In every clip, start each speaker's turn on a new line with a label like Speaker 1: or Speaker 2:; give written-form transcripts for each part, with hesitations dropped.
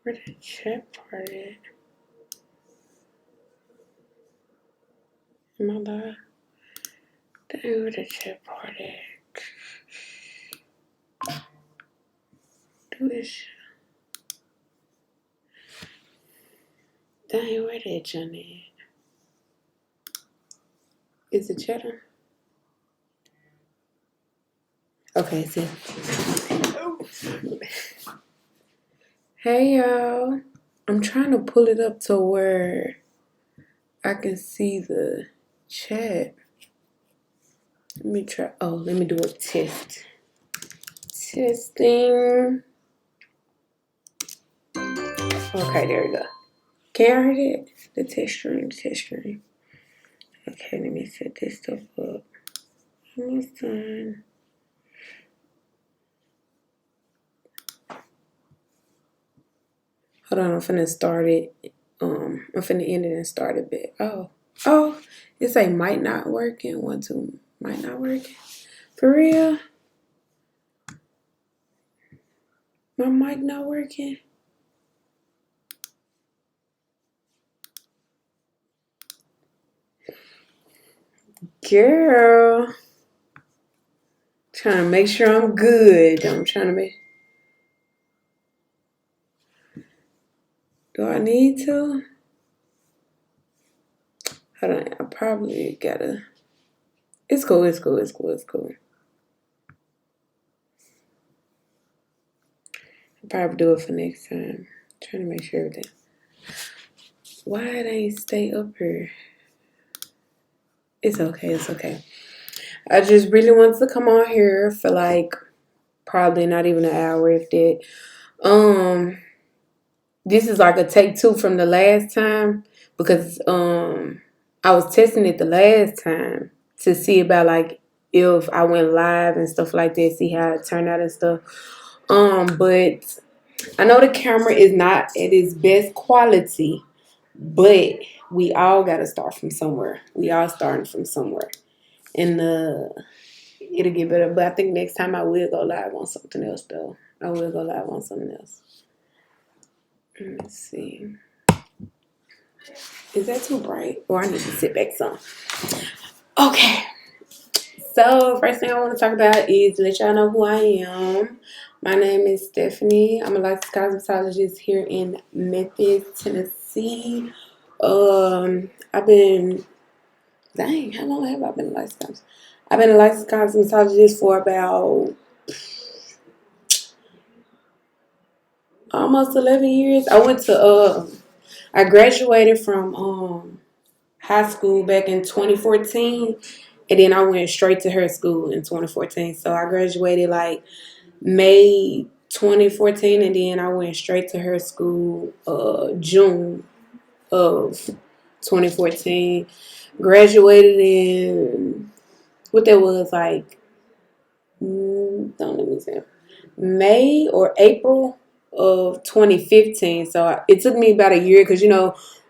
Speaker 1: Where the chat part at? Am I live? Dang, where the chat part at? Do this. Dang, where that Johnny at? Is it cheddar? Okay, see. Hey y'all. I'm trying to pull it up to where I can see the chat. Let me try. Oh, let me do a test. Testing. Okay, there we go. Can y'all hear that? The test stream, the test stream. Okay, let me set this stuff up. Almost done. Hold on, I'm finna start it. I'm finna end it and start it back. Oh, it say might not working. 1, 2, might not working. For real? My mic not working? Girl. Trying to make sure I'm good. I'm trying to make. Do I need to? Hold on. I probably gotta. It's cool. It's cool. It's cool. It's cool. I'll probably do it for next time. Trying to make sure everything. Why it ain't stay up here? It's okay. It's okay. I just really wanted to come on here for like probably not even an hour if that. This is like a take two from the last time because I was testing it the last time to see about like if I went live and stuff like that, see how it turned out and stuff. But I know the camera is not at its best quality, but we all gotta start from somewhere. We all starting from somewhere. And it'll get better. But I think next time I will go live on something else though. I will go live on something else. Let's see. Is that too bright? Or I need to sit back some. Okay. So first thing I want to talk about is let y'all know who I am. My name is Stephanie. I'm a licensed cosmetologist here in Memphis, Tennessee. I've been how long have I been a licensed cosmetologist? I've been a licensed cosmetologist for about almost 11 years. I graduated from high school back in 2014, and then I went straight to her school in 2014. So I graduated like May 2014, and then I went straight to her school June of 2014. Graduated in what that was like. Don't let me say May or April of 2015. So it took me about a year because,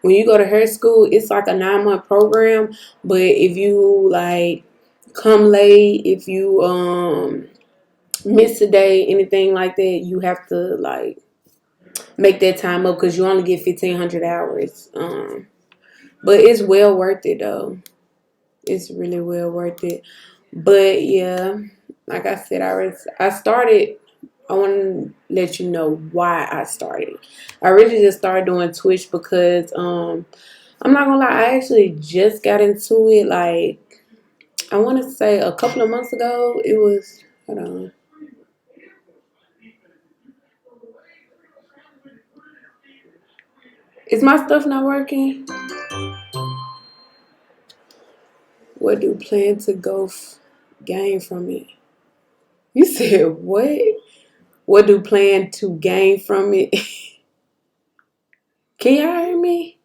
Speaker 1: when you go to her school, it's like a 9-month program. But if you like come late, if you miss a day, anything like that, you have to like make that time up because you only get 1,500 hours. But it's well worth it though. It's really well worth it. But yeah, like I said, I started. I want to let you know why I started. I really just started doing Twitch because I'm not gonna lie, I actually just got into it like I want to say a couple of months ago. It was hold on. Is my stuff not working? What do plan to gain from it? You said what? What do plan to gain from it? Can y'all hear me?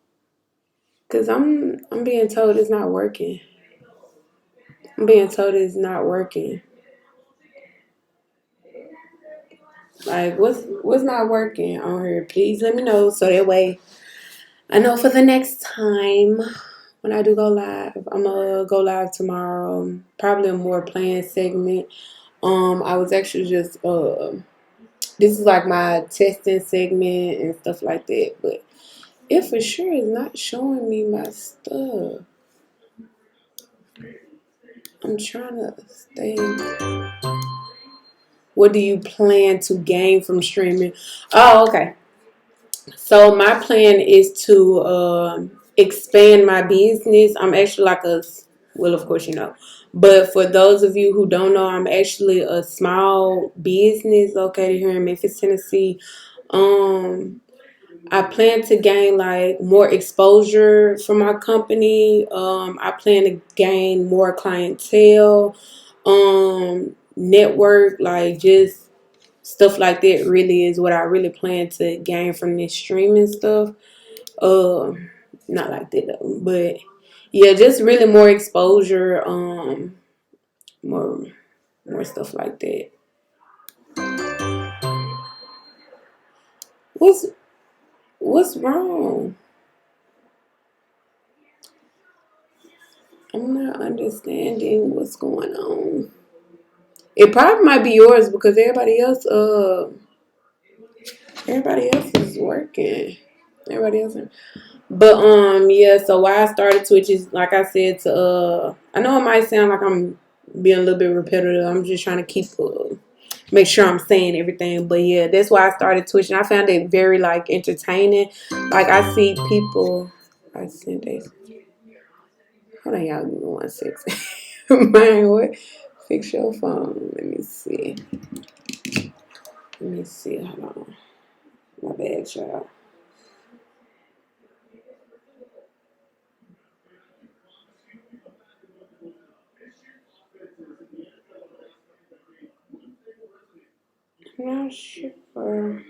Speaker 1: Cause I'm being told it's not working. I'm being told it's not working. Like what's not working on here? Please let me know so that way I know for the next time when I do go live. I'm gonna go live tomorrow. Probably a more planned segment. I was actually just This is like my testing segment and stuff like that. But it for sure is not showing me my stuff. I'm trying to think. What do you plan to gain from streaming? Oh, okay. So my plan is to expand my business. I'm actually like a, well, of course you know, but for those of you who don't know, I'm actually a small business located here in Memphis, Tennessee. Um, I plan to gain like more exposure for my company. I plan to gain more clientele, network, like just stuff like that. Really is what I really plan to gain from this streaming stuff. Not like that though, but yeah, just really more exposure. More stuff like that. What's what's wrong? I'm not understanding what's going on. It probably might be yours because everybody else is working. Everybody else is. But yeah, so why I started Twitch is like I said to I know it might sound like I'm being a little bit repetitive. I'm just trying to keep make sure I'm saying everything. But yeah, that's why I started Twitch and I found it very like entertaining. Like I see people I sent they hold on y'all give me 1 second. Man, what? Fix your phone. Let me see. Let me see. Hold on. My bad, y'all. I'm not sure.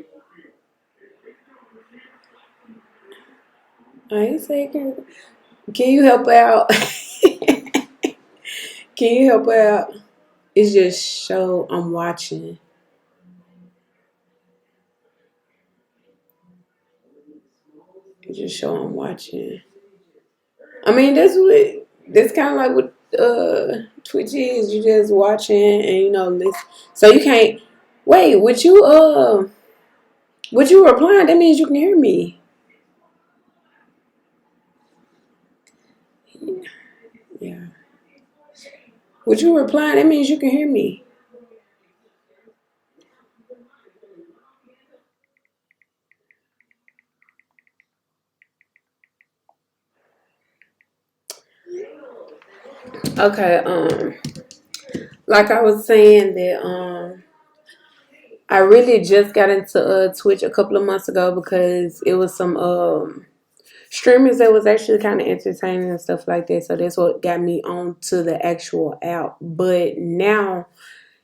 Speaker 1: I ain't saying can you help out? Can you help out? It's just show I'm watching. It's just show I'm watching. I mean, that's kind of like what Twitch is. You just watching and listen. So you can't wait. Would you replying? That means you can hear me. Yeah. Would you replying? That means you can hear me. Okay. Like I was saying that I really just got into Twitch a couple of months ago because it was some streamers that was actually kind of entertaining and stuff like that. So that's what got me on to the actual app. But now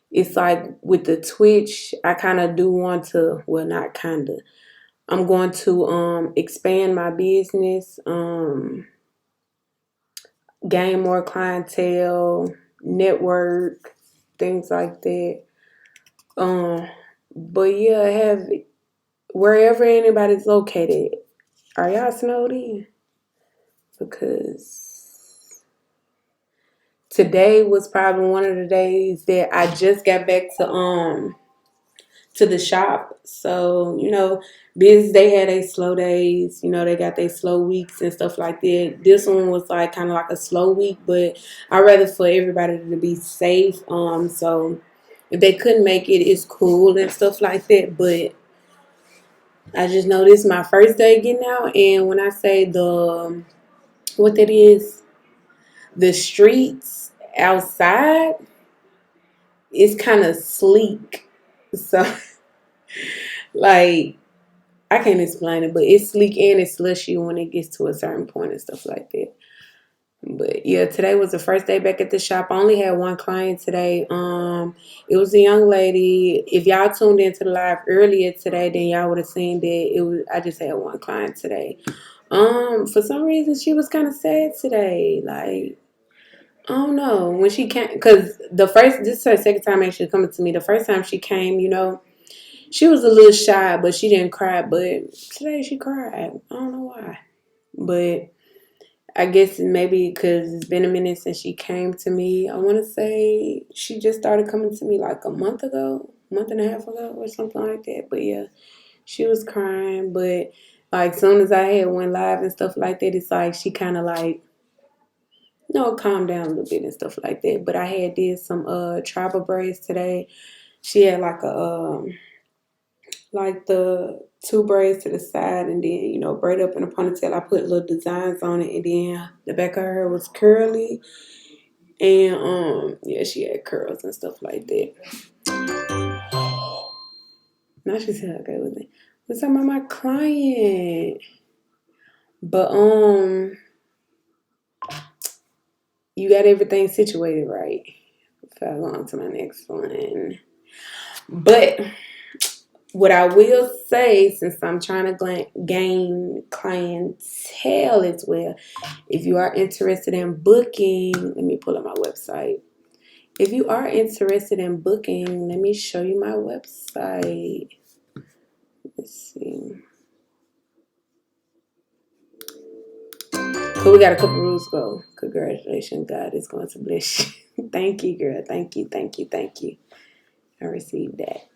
Speaker 1: it's like with the Twitch, I kind of do want to, well, not kind of. I'm going to expand my business, gain more clientele, network, things like that. Um, but yeah, have wherever anybody's located, are y'all snowed in? Because today was probably one of the days that I just got back to the shop. So, business they had a slow days, they got their slow weeks and stuff like that. This one was like kind of like a slow week, but I rather for everybody to be safe. So if they couldn't make it, it's cool and stuff like that. But I just know this is my first day getting out, and when I say what that is, the streets outside is kind of sleek. So like I can't explain it, but it's sleek and it's slushy when it gets to a certain point and stuff like that. But yeah, today was the first day back at the shop. I only had one client today. It was a young lady. If y'all tuned into the live earlier today, then y'all would have seen that it was. I just had one client today. For some reason, she was kind of sad today. Like I don't know when she came, because this is her second time actually coming to me. The first time she came, she was a little shy, but she didn't cry. But today she cried. I don't know why. But I guess maybe because it's been a minute since she came to me. I want to say she just started coming to me like a month ago. month and a half ago or something like that. But yeah, she was crying, but like soon as I had went live and stuff like that, it's like she kind of like calm down a little bit and stuff like that. But I had did some tribal braids today. She had like the two braids to the side and then braid up in a ponytail. I put little designs on it, and then the back of her hair was curly, and yeah, she had curls and stuff like that. Now she said okay with me. What's talking about my client? But you got everything situated right. Fell on to my next one. But what I will say, since I'm trying to gain clientele as well, if you are interested in booking, let me pull up my website. If you are interested in booking, let me show you my website. Let's see. Cool, we got a couple rules go. Congratulations, God is going to bless you. Thank you, girl. Thank you. I received that.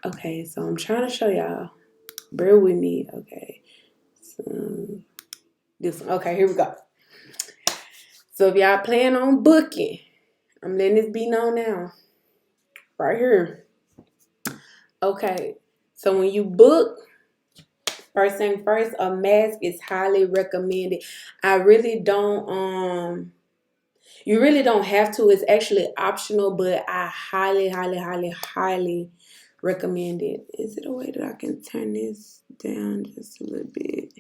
Speaker 1: Okay, so I'm trying to show y'all. Bear with me. Okay. So this one. Okay, here we go. So if y'all plan on booking, I'm letting this be known now. Right here. Okay. So when you book, first thing first, a mask is highly recommended. I really don't you really don't have to. It's actually optional, but I highly, highly, highly, highly recommend it. Is it a way that I can turn this down just a little bit?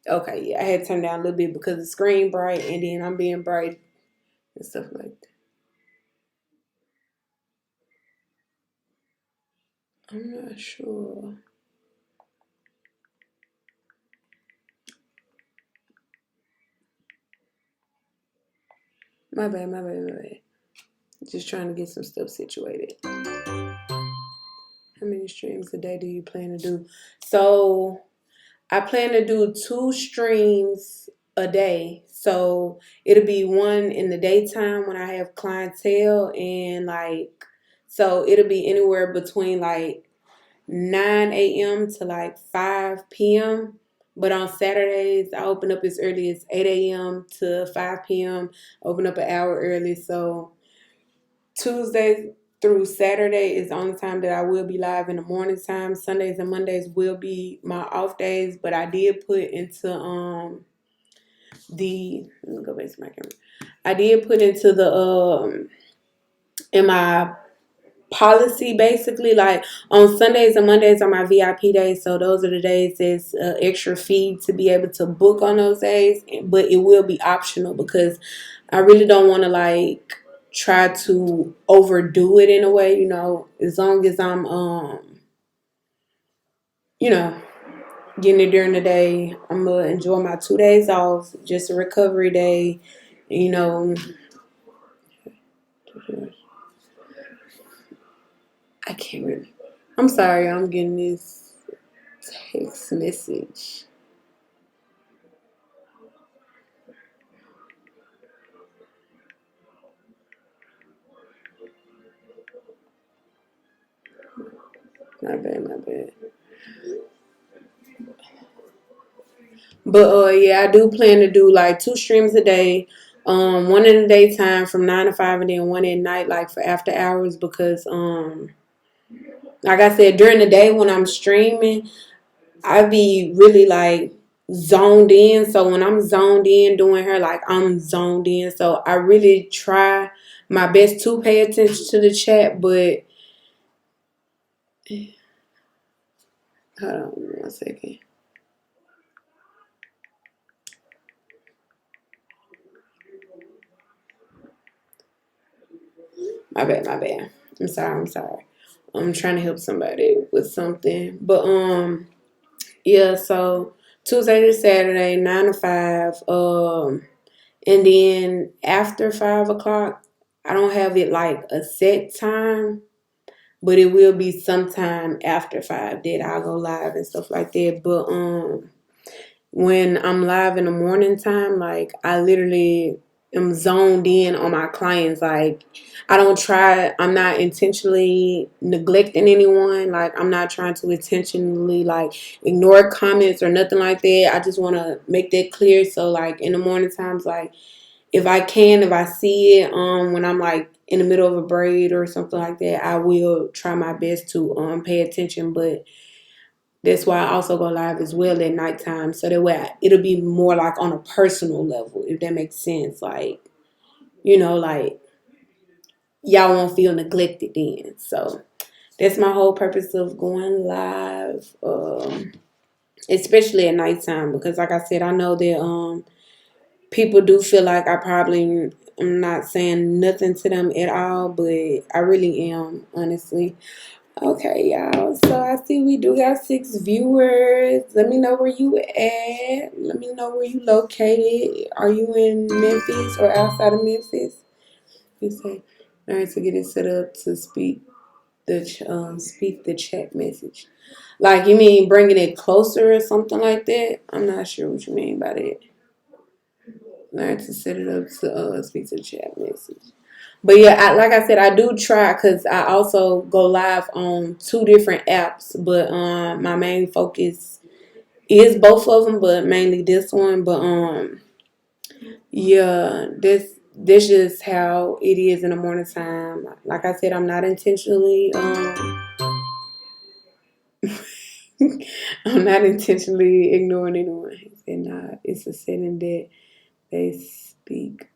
Speaker 1: Okay, yeah, I had to turn down a little bit because the screen bright and then I'm being bright and stuff like that. I'm not sure. My bad. Just trying to get some stuff situated. How many streams a day do you plan to do? So I plan to do 2 streams a day. So it'll be one in the daytime when I have clientele, and so it'll be anywhere between 9 a.m. to 5 p.m. But on Saturdays, I open up as early as 8 a.m. to 5 p.m. Open up an hour early. So Tuesdays through Saturday is the only time that I will be live in the morning time. Sundays and Mondays will be my off days, but I did put into let me go back to my camera. I did put into the in my policy basically on Sundays and Mondays are my VIP days, so those are the days that's extra fee to be able to book on those days, but it will be optional because I really don't want to try to overdo it in a way, as long as I'm you know getting it during the day. I'm gonna enjoy my 2 days off, just a recovery day, you know. I can't really. I'm sorry, I'm getting this text message. My bad. But yeah, I do plan to do 2 streams a day. One in the daytime from 9 to 5, and then one at night for after hours, because like I said, during the day when I'm streaming, I be really zoned in. So when I'm zoned in doing her, I'm zoned in. So I really try my best to pay attention to the chat, but hold on 1 second. My bad. I'm sorry. I'm trying to help somebody with something. But yeah, so Tuesday to Saturday, 9 to 5. And then after 5 o'clock, I don't have it a set time, but it will be sometime after 5 that I'll go live and stuff like that. But when I'm live in the morning time, I literally am zoned in on my clients. Like, I'm not intentionally neglecting anyone. Like, I'm not trying to intentionally like ignore comments or nothing like that. I just want to make that clear. So like in the morning times, like if I see it when I'm like in the middle of a braid or something like that, I will try my best to pay attention. But that's why I also go live as well at nighttime, so that way it'll be more like on a personal level, if that makes sense. Like, like y'all won't feel neglected then. So that's my whole purpose of going live, especially at nighttime, because like I said, I know that people do feel like I probably am not saying nothing to them at all, but I really am, honestly. Okay, y'all. So I see we do got 6 viewers. Let me know where you at. Let me know where you located. Are you in Memphis or outside of Memphis? You say, learn to get it set up to speak the chat message. Like, you mean bringing it closer or something like that? I'm not sure what you mean by that. Learn to set it up to speak to the chat message. But yeah, like I said, I do try, because I also go live on 2 different apps. But my main focus is both of them, but mainly this one. But yeah, this is how it is in the morning time. Like I said, I'm not intentionally I'm not intentionally ignoring anyone. He said, nah, it's a setting that they speak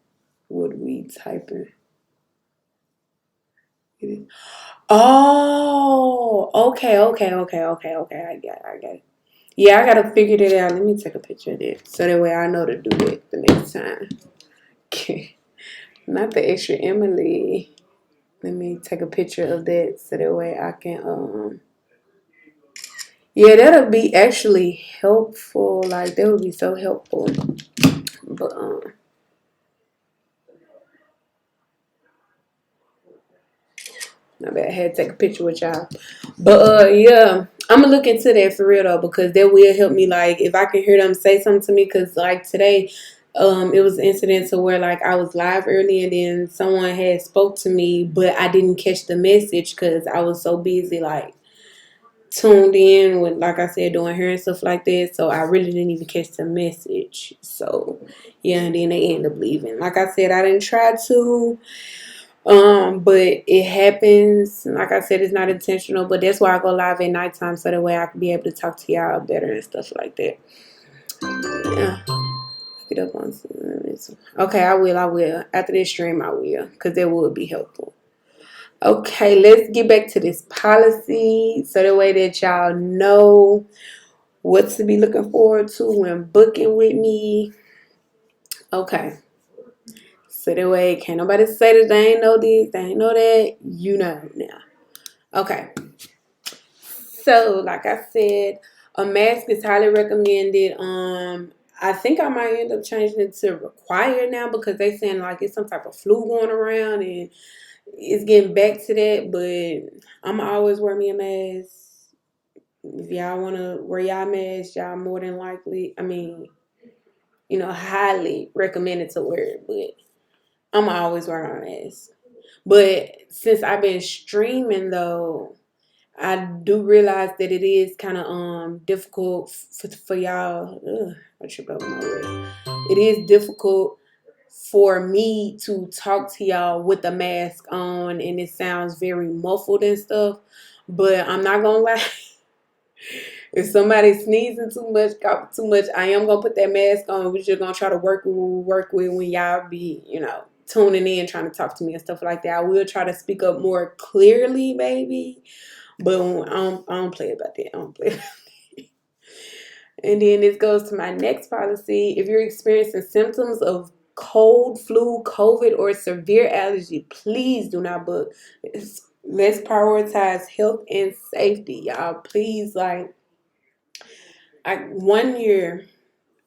Speaker 1: what we typing. It is. Oh, okay. I got it. Yeah, I gotta figure that out. Let me take a picture of it so that way I know to do it the next time. Okay. Not the extra Emily. Let me take a picture of that so that way I can yeah, that'll be actually helpful. Like, that would be so helpful. But my bad, I had to take a picture with y'all. But yeah, I'm gonna look into that for real though, because that will help me. Like, if I can hear them say something to me, because like today, it was an incident to where like I was live early and then someone had spoke to me, but I didn't catch the message because I was so busy like tuned in with, like I said, doing hair and stuff like that. So I really didn't even catch the message. So yeah, and then they end up leaving. Like I said, I didn't try to. But it happens. Like I said, it's not intentional, but that's why I go live at nighttime, so that way I can be able to talk to y'all better and stuff like that. Yeah. Get up on okay, I will. After this stream, I will, because that would be helpful. Okay, let's get back to this policy, so that way that y'all know what to be looking forward to when booking with me. Okay. So that way, can't nobody say that they ain't know this, they ain't know that. You know now. Okay. So, like I said, a mask is highly recommended. I think I might end up changing it to required now, because they saying like it's some type of flu going around and it's getting back to that. But I'm always wear me a mask. If y'all wanna wear y'all mask, y'all more than likely. I mean, highly recommended to wear it. But I'm always wear my mask. But since I've been streaming though, I do realize that it is kind of difficult for y'all. I tripped over my words. It is difficult for me to talk to y'all with the mask on, and it sounds very muffled and stuff. But I'm not gonna lie. If somebody sneezing too much, coughing too much, I am gonna put that mask on. We're just gonna try to work with when y'all be, tuning in, trying to talk to me and stuff like that. I will try to speak up more clearly, maybe. But I don't play about that. I don't play about that. And then this goes to my next policy. If you're experiencing symptoms of cold, flu, COVID, or severe allergy, please do not book. Let's prioritize health and safety, y'all. Please, like, one year,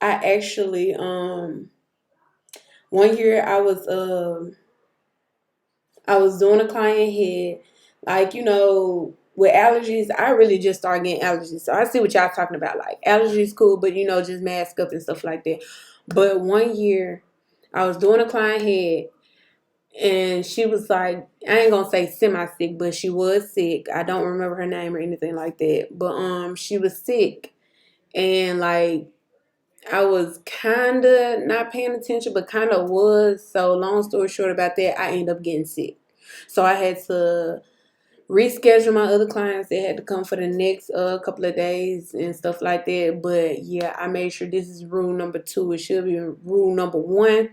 Speaker 1: I actually, one year I was doing a client head, like, with allergies, I really just started getting allergies. So I see what y'all talking about. Like, allergies cool, but just mask up and stuff like that. But one year I was doing a client head, and she was like, I ain't gonna say semi sick, but she was sick. I don't remember her name or anything like that. But she was sick, and like I was kinda not paying attention, but kinda was. So long story short about that, I ended up getting sick. So I had to reschedule my other clients. They had to come for the next couple of days and stuff like that. But yeah, I made sure this is rule number 2. It should be rule number 1,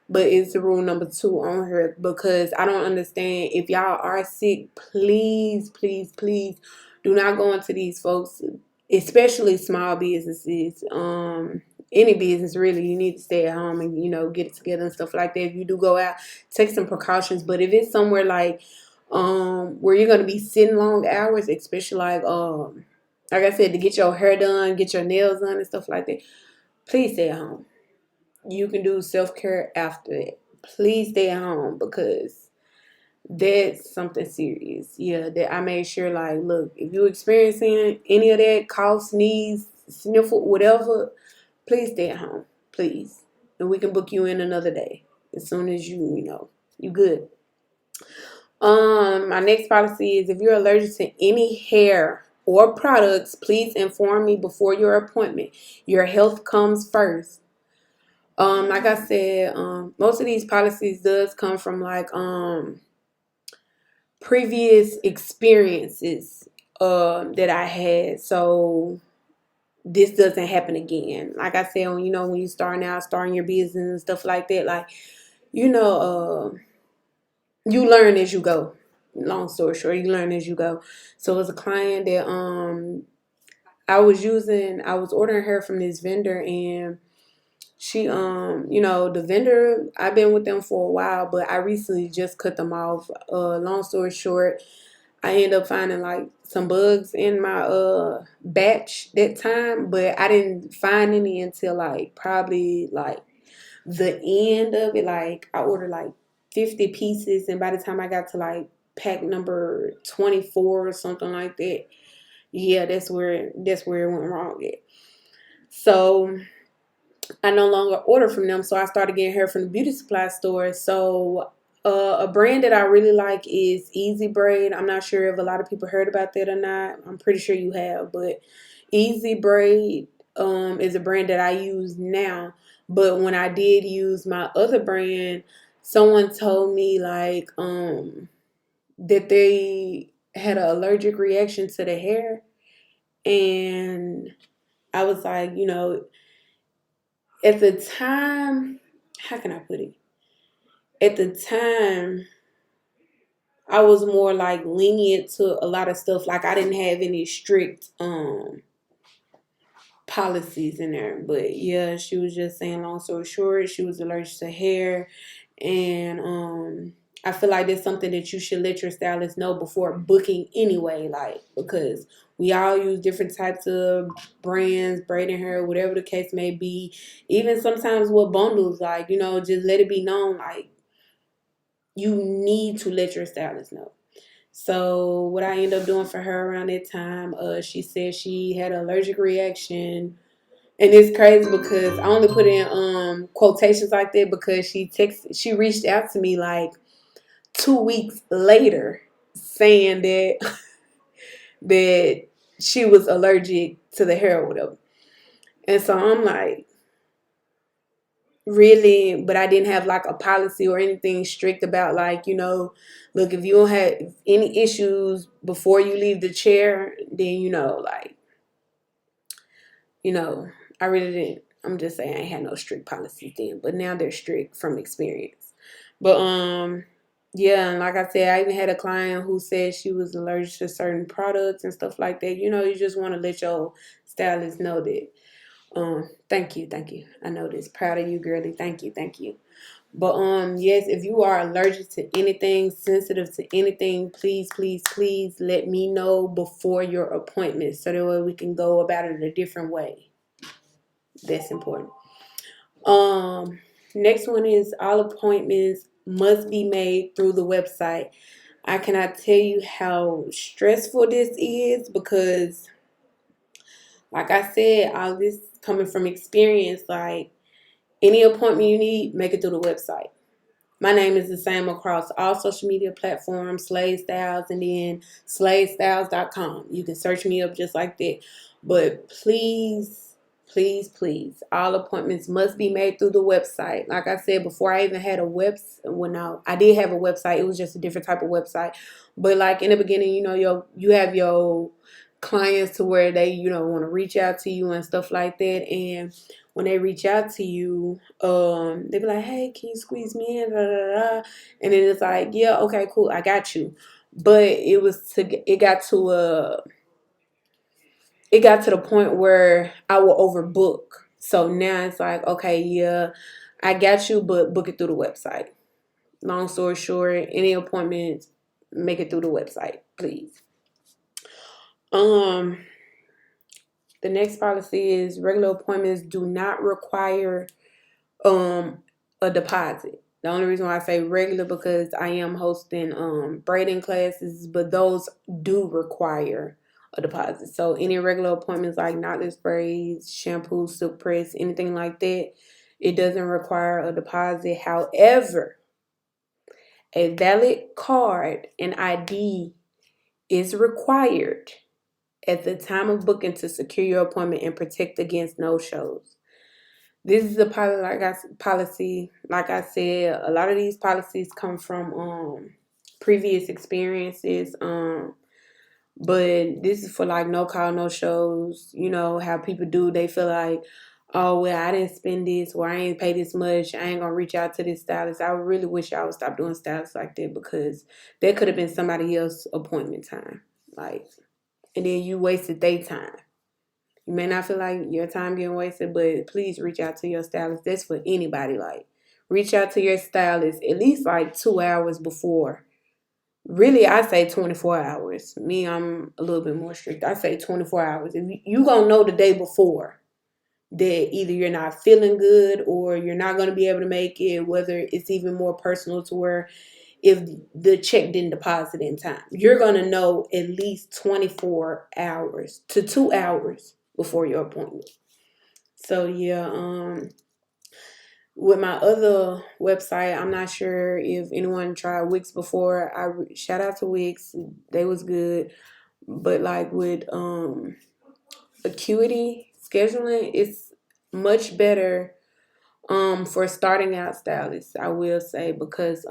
Speaker 1: but it's rule number 2 on here, because I don't understand. If y'all are sick, please, please, please do not go into these folks, especially small businesses. Any business really, you need to stay at home and get it together and stuff like that. If you do go out, take some precautions. But if it's somewhere where you're gonna be sitting long hours, especially like I said, to get your hair done, get your nails done and stuff like that, please stay at home. You can do self-care after it. Please stay at home, because that's something serious. Yeah, that I made sure, like, look, if you're experiencing any of that, cough, sneeze, sniffle, whatever, please stay at home. Please. And we can book you in another day. As soon as you good. My next policy is, if you're allergic to any hair or products, please inform me before your appointment. Your health comes first. Like I said, most of these policies does come from previous experiences that I had, so this doesn't happen again. Like I said, when you starting your business and stuff like that, like you know, you learn as you go. Long story short, you learn as you go. So as a client that I was ordering hair from this vendor, and she the vendor, I've been with them for a while, but I recently just cut them off. Long story short, I ended up finding like some bugs in my batch that time, but I didn't find any until like probably like the end of it. Like I ordered like 50 pieces, and by the time I got to like pack number 24 or something like that, yeah, that's where it went wrong at. So I no longer order from them, so I started getting hair from the beauty supply store. So a brand that I really like is Easy Braid. I'm not sure if a lot of people heard about that or not. I'm pretty sure you have, but Easy Braid is a brand that I use now. But when I did use my other brand, someone told me that they had an allergic reaction to the hair, and I was like, at the time, how can I put it? At the time, I was more like lenient to a lot of stuff. Like I didn't have any strict policies in there. But yeah, she was just saying, long story short, she was allergic to hair, and I feel like that's something that you should let your stylist know before booking anyway, like, because we all use different types of brands, braiding hair, whatever the case may be. Even sometimes with bundles, like, just let it be known, like, you need to let your stylist know. So what I ended up doing for her around that time, she said she had an allergic reaction. And it's crazy because I only put in quotations like that because she reached out to me like 2 weeks later saying that that she was allergic to the hair or whatever. And so I'm like, really? But I didn't have like a policy or anything strict about like, look, if you don't have any issues before you leave the chair, then you know, I really didn't. I'm just saying I ain't had no strict policies then, but now they're strict from experience. But yeah, and like I said, I even had a client who said she was allergic to certain products and stuff like that. You just want to let your stylist know that. Thank you, thank you. I know this. Proud of you, girly. Thank you, thank you. But yes, if you are allergic to anything, sensitive to anything, please, please, please let me know before your appointment so that way we can go about it a different way. That's important. Um, Next one is, all appointments must be made through the website. I cannot tell you how stressful this is because, like I said, all this coming from experience. Like, Any appointment you need, make it through the website. My name is the same across all social media platforms, Slade Styles, and then sladestyles.com. You can search me up just like that. But please, please, please, all appointments must be made through the website. Like I said, before I even had a website, well, I did have a website. It was just a different type of website. But like in the beginning, you have your clients to where they, want to reach out to you and stuff like that. And when they reach out to you, they be like, "Hey, can you squeeze me in?" Da, da, da. And then it's like, "Yeah, okay, cool, I got you." But it got to the point where I will overbook. So now it's like, okay, yeah, I got you, but book it through the website. Long story short, any appointments, make it through the website, please. Um, the next policy is regular appointments do not require a deposit. The only reason why I say regular because I am hosting braiding classes, but those do require a deposit. So any regular appointments like knotless braids, shampoo, silk press, anything like that, it doesn't require a deposit. However, a valid card and ID is required at the time of booking to secure your appointment and protect against no-shows. This is a policy. Like I said, a lot of these policies come from previous experiences. But this is for like no call, no shows. You know how people do. They feel like, oh well, I didn't spend this, or I ain't pay this much. I ain't gonna reach out to this stylist. I really wish I would stop doing stylists like that because that could have been somebody else's appointment time. Like, and then you wasted their time. You may not feel like your time getting wasted, but please reach out to your stylist. That's for anybody. Like, reach out to your stylist at least like 2 hours before. Really, I say 24 hours. Me, I'm a little bit more strict. I say 24 hours. If you gonna know the day before that either you're not feeling good or you're not gonna be able to make it, whether it's even more personal to where if the check didn't deposit in time, you're gonna know at least 24 hours to 2 hours before your appointment. So yeah, with my other website, I'm not sure if anyone tried Wix before. Shout out to Wix, they was good. But like with Acuity scheduling, it's much better for starting out stylists, I will say, because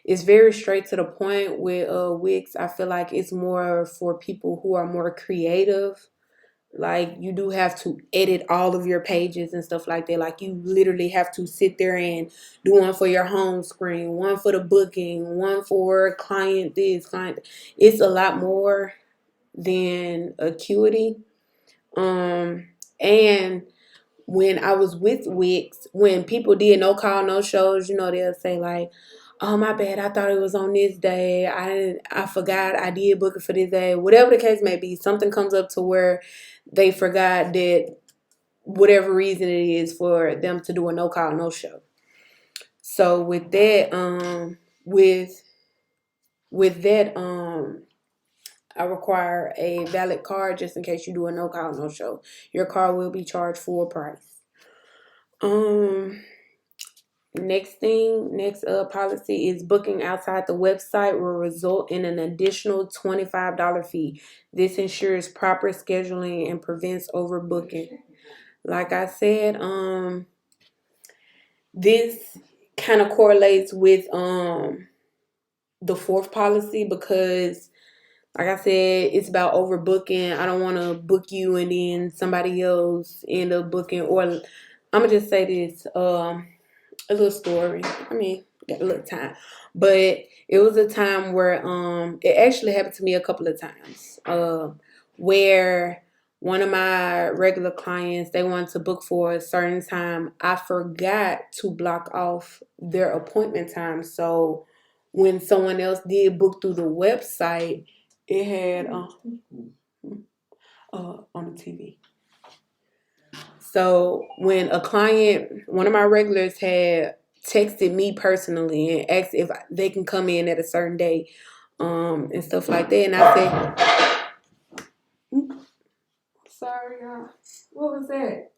Speaker 1: it's very straight to the point. With Wix, I feel like it's more for people who are more creative. Like, you do have to edit all of your pages and stuff like that. Like, you literally have to sit there and do one for your home screen, one for the booking, one for client this, client. It's a lot more than Acuity. And when I was with Wix, when people did no call, no shows, they'll say like, "Oh my bad, I thought it was on this day. I forgot I did book it for this day." Whatever the case may be, something comes up to where they forgot that whatever reason it is for them to do a no call, no show. So with that, with that, I require a valid card just in case you do a no call, no show. Your card will be charged full price. Next policy is booking outside the website will result in an additional $25 fee. This ensures proper scheduling and prevents overbooking. Like I said, this kind of correlates with the fourth policy because, like I said, it's about overbooking. I don't want to book you and then somebody else end up booking. Or I'm gonna just say this, a little story. I mean, got a little time, but it was a time where it actually happened to me a couple of times. Where one of my regular clients, they wanted to book for a certain time. I forgot to block off their appointment time, so when someone else did book through the website, it had on the TV. So when a client, one of my regulars had texted me personally and asked if they can come in at a certain day, and stuff like that, and I said, "Sorry, y'all. What was that?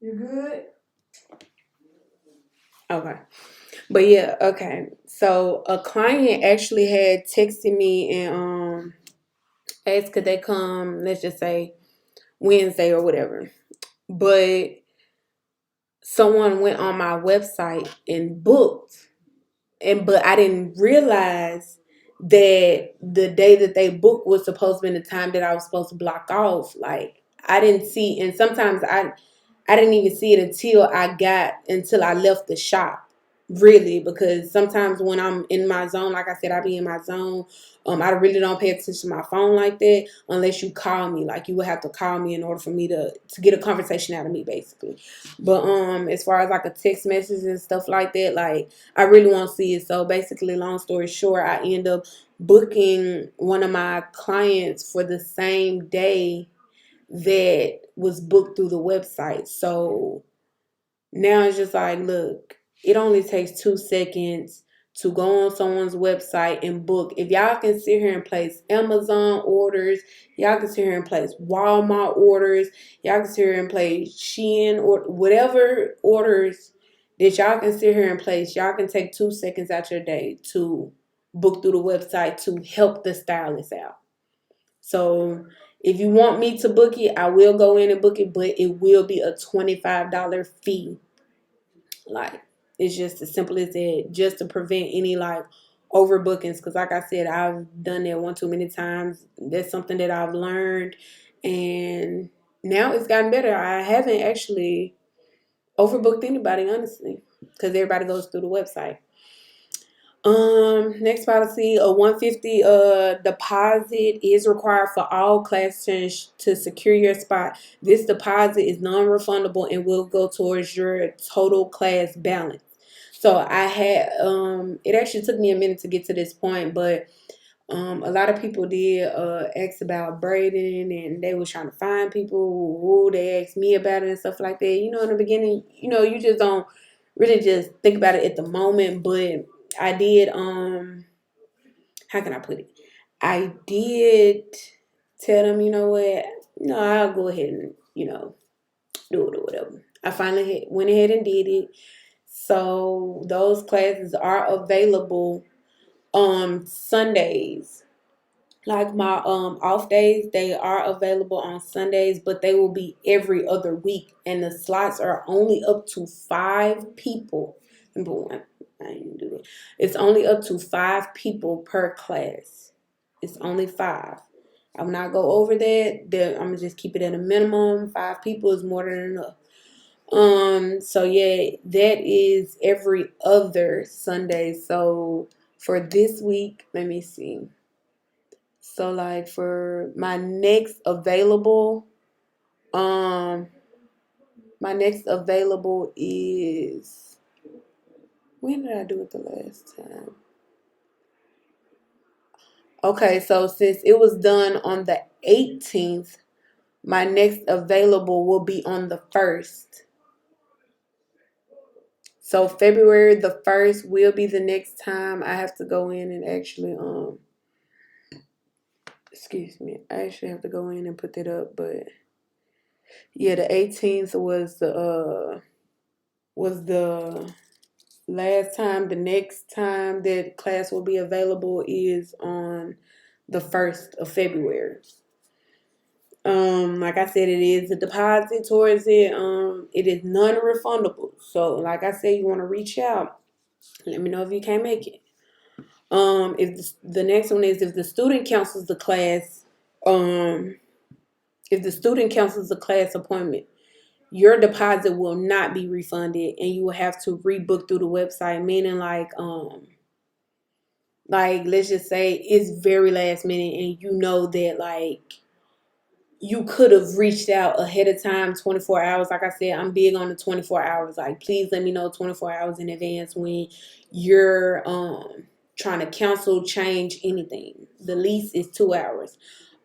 Speaker 1: You good?" Okay. But yeah, okay. So a client actually had texted me and asked could they come, let's just say Wednesday or whatever. But someone went on my website and booked, and but I didn't realize that the day that they booked was supposed to be the time that I was supposed to block off. Like I didn't see, and sometimes I didn't even see it until I left the shop. Really, because sometimes when I'm in my zone, like I said, I be in my zone. I really don't pay attention to my phone like that unless you call me. Like you would have to call me in order for me to get a conversation out of me, basically. But as far as like a text message and stuff like that, like I really won't see it. So basically, long story short, I end up booking one of my clients for the same day that was booked through the website. So now it's just like, look, it only takes 2 seconds to go on someone's website and book. If y'all can sit here and place Amazon orders, y'all can sit here and place Walmart orders, y'all can sit here and place Shein or whatever orders that y'all can sit here and place, y'all can take 2 seconds out your day to book through the website to help the stylist out. So if you want me to book it, I will go in and book it, but it will be a $25 fee. Like it's just as simple as that, just to prevent any like overbookings. Because like I said, I've done that one too many times. That's something that I've learned, and now it's gotten better. I haven't actually overbooked anybody, honestly, because everybody goes through the website. Next policy, a 150 deposit is required for all classes to secure your spot. This deposit is non-refundable and will go towards your total class balance. So I had it actually took me a minute to get to this point, but a lot of people did ask about braiding, and they was trying to find people who they asked me about it and stuff like that. You know, in the beginning, you just don't really just think about it at the moment, but I did how can I put it? I did tell them, you know what? No, I'll go ahead and, do it or whatever. I finally went ahead and did it. So those classes are available on Sundays. Like my off days, they are available on Sundays, but they will be every other week, and the slots are only up to 5 people. Number one, I didn't do it. It's only up to 5 people per class. It's only 5. I'm not go over that. I'm gonna just keep it at a minimum. 5 people is more than enough. So yeah, that is every other Sunday. So for this week, let me see. So like for um my next available is, when did I do it the last time? Okay, so since it was done on the 18th, my next available will be on the 1st. So February the 1st will be the next time I have to go in and actually excuse me. I actually have to go in and put that up, but yeah, the 18th was the last time. The next time that class will be available is on the 1st of February. Like I said, it is a deposit towards it. It is non-refundable. So, like I said, you want to reach out. Let me know if you can't make it. If the next one is if the student cancels the class, um, if the student cancels the class appointment, your deposit will not be refunded, and you will have to rebook through the website. Meaning, like let's just say it's very last minute, and you know that like you could have reached out ahead of time, 24 hours. Like I said, I'm big on the 24 hours. Like, please let me know 24 hours in advance when you're trying to cancel, change anything. The least is 2 hours.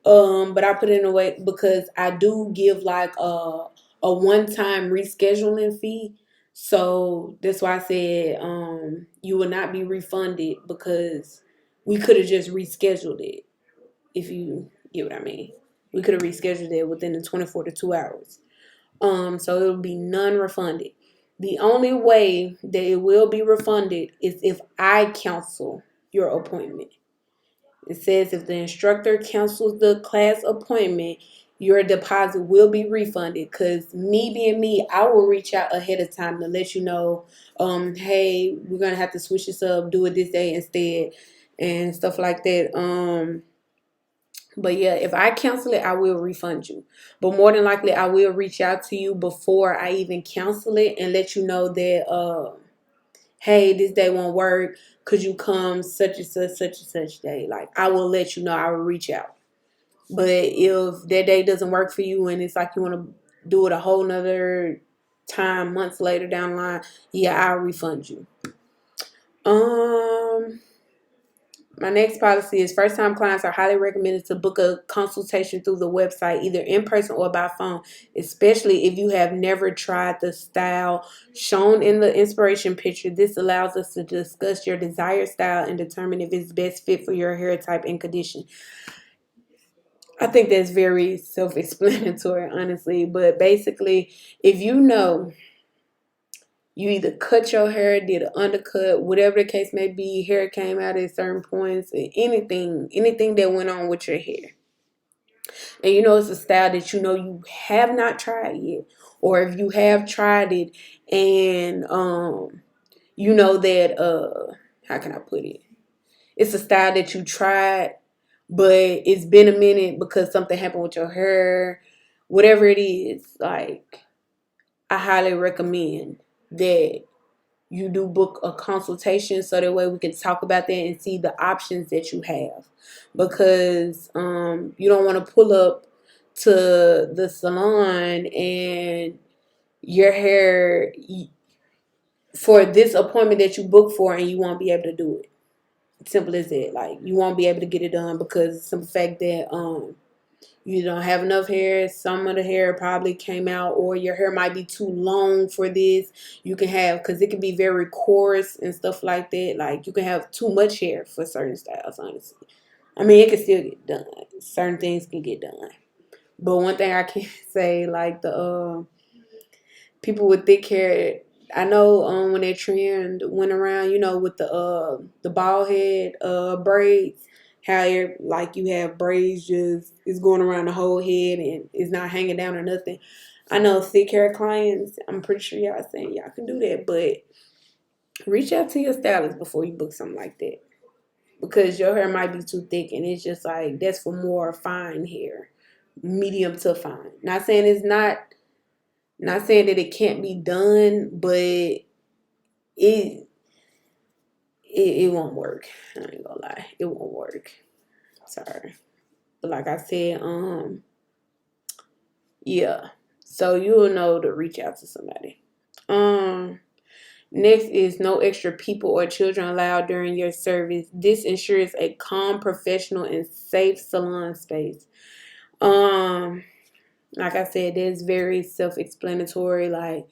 Speaker 1: But I put it in a way because I do give like a one-time rescheduling fee. So that's why I said you will not be refunded, because we could have just rescheduled it, if you get what I mean. We could have rescheduled it within the 24 to 2 hours. So it would be non-refunded. The only way that it will be refunded is if I cancel your appointment. It says if the instructor cancels the class appointment, your deposit will be refunded. Cause me being me, I will reach out ahead of time to let you know, hey, we're gonna have to switch this up, do it this day instead, and stuff like that. But yeah, if I cancel it, I will refund you. But more than likely, I will reach out to you before I even cancel it and let you know that hey, this day won't work. Could you come such and such day? Like I will let you know. I will reach out. But if that day doesn't work for you and it's like you want to do it a whole nother time, months later down the line, yeah, I'll refund you. Um, my next policy is first time clients are highly recommended to book a consultation through the website, either in person or by phone, especially if you have never tried the style shown in the inspiration picture. This allows us to discuss your desired style and determine if it's best fit for your hair type and condition. I think that's very self explanatory, honestly. But basically, if you know you either cut your hair, did an undercut, whatever the case may be, hair came out at certain points, anything that went on with your hair. And you know it's a style that you know you have not tried yet. Or if you have tried it and you know that how can I put it? It's a style that you tried, but it's been a minute because something happened with your hair, whatever it is, like I highly recommend that you do book a consultation so that way we can talk about that and see the options that you have, because you don't want to pull up to the salon and your hair for this appointment that you booked for and you won't be able to do it. Simple as that. Like you won't be able to get it done because some fact that you don't have enough hair. Some of the hair probably came out, or your hair might be too long for this. You can have, because it can be very coarse and stuff like that. Like you can have too much hair for certain styles, honestly. I mean, it can still get done. Certain things can get done. But one thing I can say, like the people with thick hair, I know when that trend went around, you know, with the bald head braids, how like you have braids just is going around the whole head and it's not hanging down or nothing. I know thick hair clients, I'm pretty sure y'all saying y'all can do that, but reach out to your stylist before you book something like that. Because your hair might be too thick and it's just like that's for more fine hair. Medium to fine. Not saying that it can't be done, but it won't work. I ain't gonna lie, it won't work. Sorry, but like I said, yeah. So you'll know to reach out to somebody. Next is no extra people or children allowed during your service. This ensures a calm, professional, and safe salon space. Um, like I said, that's very self-explanatory. Like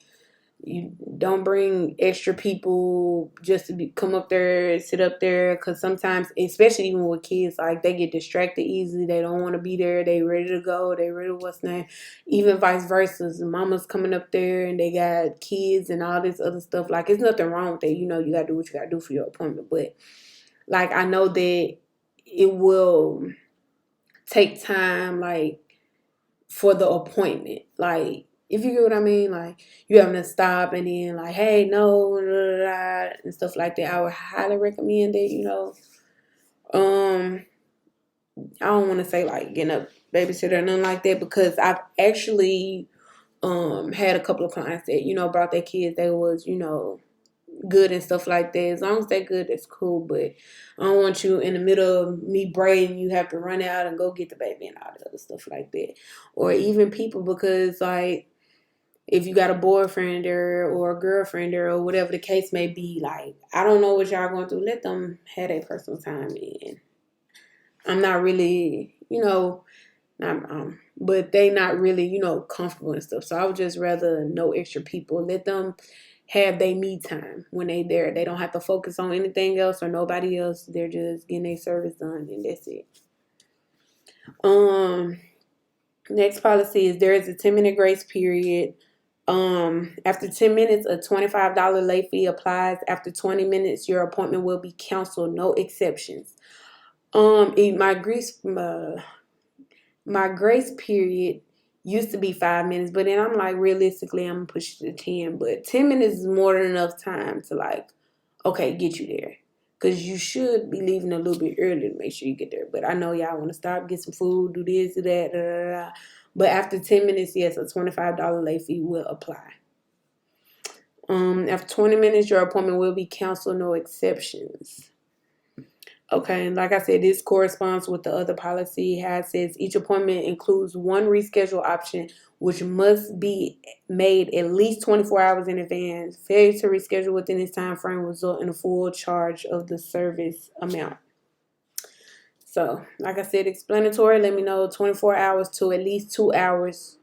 Speaker 1: you don't bring extra people just to come up there, sit up there, because sometimes, especially even with kids, like they get distracted easily. They don't want to be there. They ready to go. They ready to what's name. Even vice versa. The mama's coming up there and they got kids and all this other stuff. Like it's nothing wrong with that. You know, you gotta do what you gotta do for your appointment. But like I know that it will take time, like for the appointment. Like, if you get what I mean, like you having to stop and then like, hey, no, blah, blah, blah, and stuff like that. I would highly recommend that, you know. I don't want to say like getting a babysitter or nothing like that because I've actually had a couple of clients that, you know, brought their kids. They was, you know, good and stuff like that. As long as they're good, that's cool. But I don't want you in the middle of me braiding, you have to run out and go get the baby and all the other stuff like that. Or even people, because like if you got a boyfriend or a girlfriend or whatever the case may be, like I don't know what y'all going through. Let them have their personal time in. I'm not really, you know, not, but they not really, you know, comfortable and stuff. So I would just rather no extra people. Let them have their me time when they there. They don't have to focus on anything else or nobody else. They're just getting their service done and that's it. Um, Next policy is there is a 10-minute grace period After 10 minutes, a $25 late fee applies. After 20 minutes, your appointment will be canceled. No exceptions. My grace period used to be 5 minutes, but then I'm like, realistically, I'm gonna push it to 10. But 10 minutes is more than enough time to like, okay, get you there. Cause you should be leaving a little bit early to make sure you get there. But I know y'all want to stop, get some food, do this, do that, da, da, da. But after 10 minutes, yes, a $25 late fee will apply. After 20 minutes, your appointment will be canceled, no exceptions. Okay, and like I said, this corresponds with the other policy. How it says each appointment includes one reschedule option, which must be made at least 24 hours in advance. Failure to reschedule within this time frame will result in a full charge of the service amount. So, like I said, explanatory. Let me know 24 hours to at least 2 hours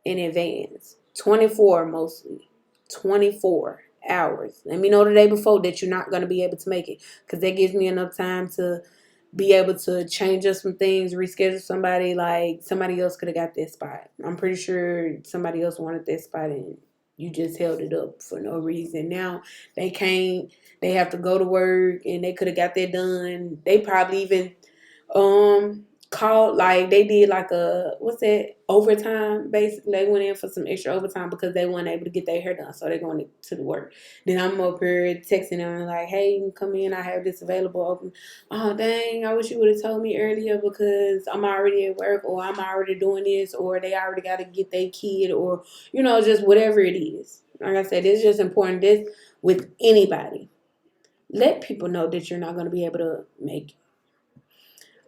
Speaker 1: in advance. 24 mostly. 24 hours. Let me know the day before that you're not going to be able to make it, because that gives me enough time to be able to change up some things, reschedule somebody. Like somebody else could have got that spot. I'm pretty sure somebody else wanted that spot and you just held it up for no reason. Now they can't, they have to go to work and they could have got that done. They probably even called, like they did like a, what's that, overtime. Basically they went in for some extra overtime because they weren't able to get their hair done, so they're going to the work. Then I'm up here texting them like, hey, you can come in, I have this available open. Oh dang, I wish you would have told me earlier because I'm already at work, or I'm already doing this, or they already got to get their kid, or just whatever it is. Like I said, it's just important this with anybody. Let people know that you're not going to be able to make it.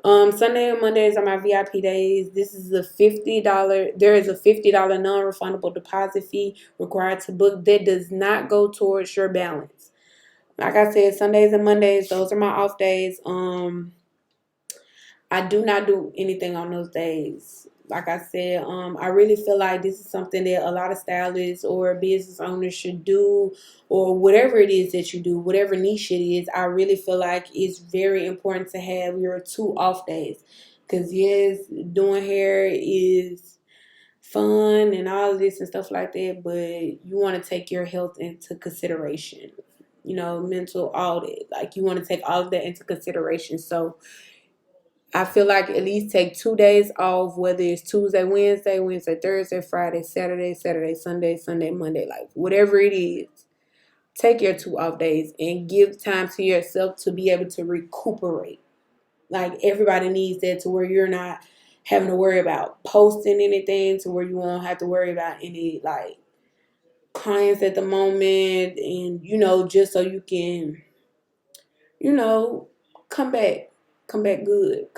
Speaker 1: Sunday and Mondays are my VIP days. This is a $50. There is a $50 non-refundable deposit fee required to book that does not go towards your balance. Like I said, Sundays and Mondays, those are my off days. I do not do anything on those days. Like I said, I really feel like this is something that a lot of stylists or business owners should do, or whatever it is that you do, whatever niche it is. I really feel like it's very important to have your 2 off days. Because, yes, doing hair is fun and all of this and stuff like that, but you want to take your health into consideration. Mental, all that. Like, you want to take all of that into consideration. So, I feel like at least take 2 days off, whether it's Tuesday, Wednesday, Thursday, Friday, Saturday, Sunday, Monday, like whatever it is. Take your 2 off days and give time to yourself to be able to recuperate. Like everybody needs that, to where you're not having to worry about posting anything, to where you won't have to worry about any like clients at the moment, and just so you can, come back. Come back good.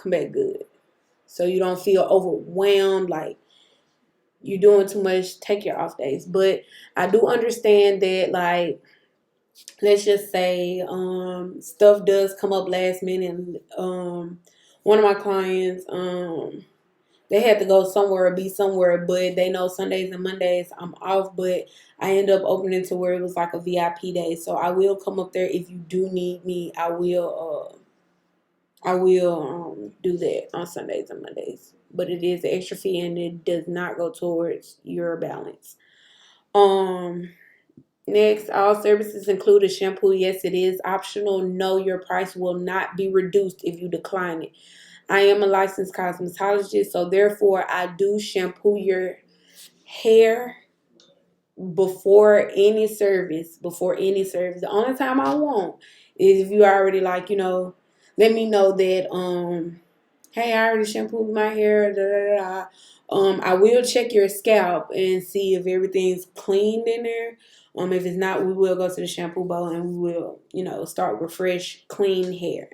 Speaker 1: So you don't feel overwhelmed, like you're doing too much. Take your off days. But I do understand that, like, let's just say stuff does come up last minute. One of my clients, they had to go somewhere or be somewhere, but they know Sundays and Mondays I'm off, but I end up opening to where it was like a VIP day. So I will come up there if you do need me. I will do that on Sundays and Mondays. But it is an extra fee and it does not go towards your balance. Next, all services include a shampoo. Yes, it is optional. No, your price will not be reduced if you decline it. I am a licensed cosmetologist, so therefore I do shampoo your hair before any service. The only time I won't is if you already let me know that hey, I already shampooed my hair, da da da. I will check your scalp and see if everything's cleaned in there. If it's not, we will go to the shampoo bowl and we will, start with fresh, clean hair.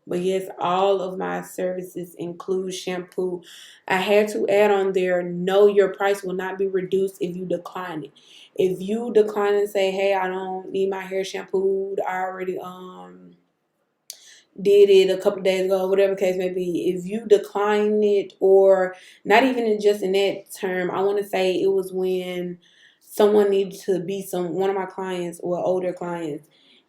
Speaker 1: But yes, all of my services include shampoo. I had to add on there, no, your price will not be reduced if you decline it. If you decline and say, hey, I don't need my hair shampooed, I already did it a couple days ago, whatever case may be. If you decline it, or not even just in that term, I want to say it was when someone needed to be one of my clients or older clients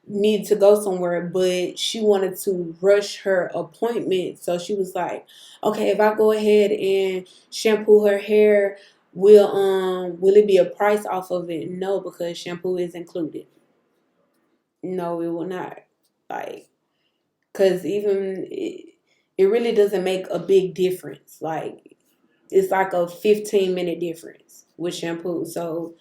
Speaker 1: needed to go somewhere, but she wanted to rush her appointment. So she was like, okay, if I go ahead and shampoo her hair Will it be a price off of it? No, because shampoo is included. No, it will not. Like, cause it really doesn't make a big difference. Like, it's like a 15-minute difference with shampoo. So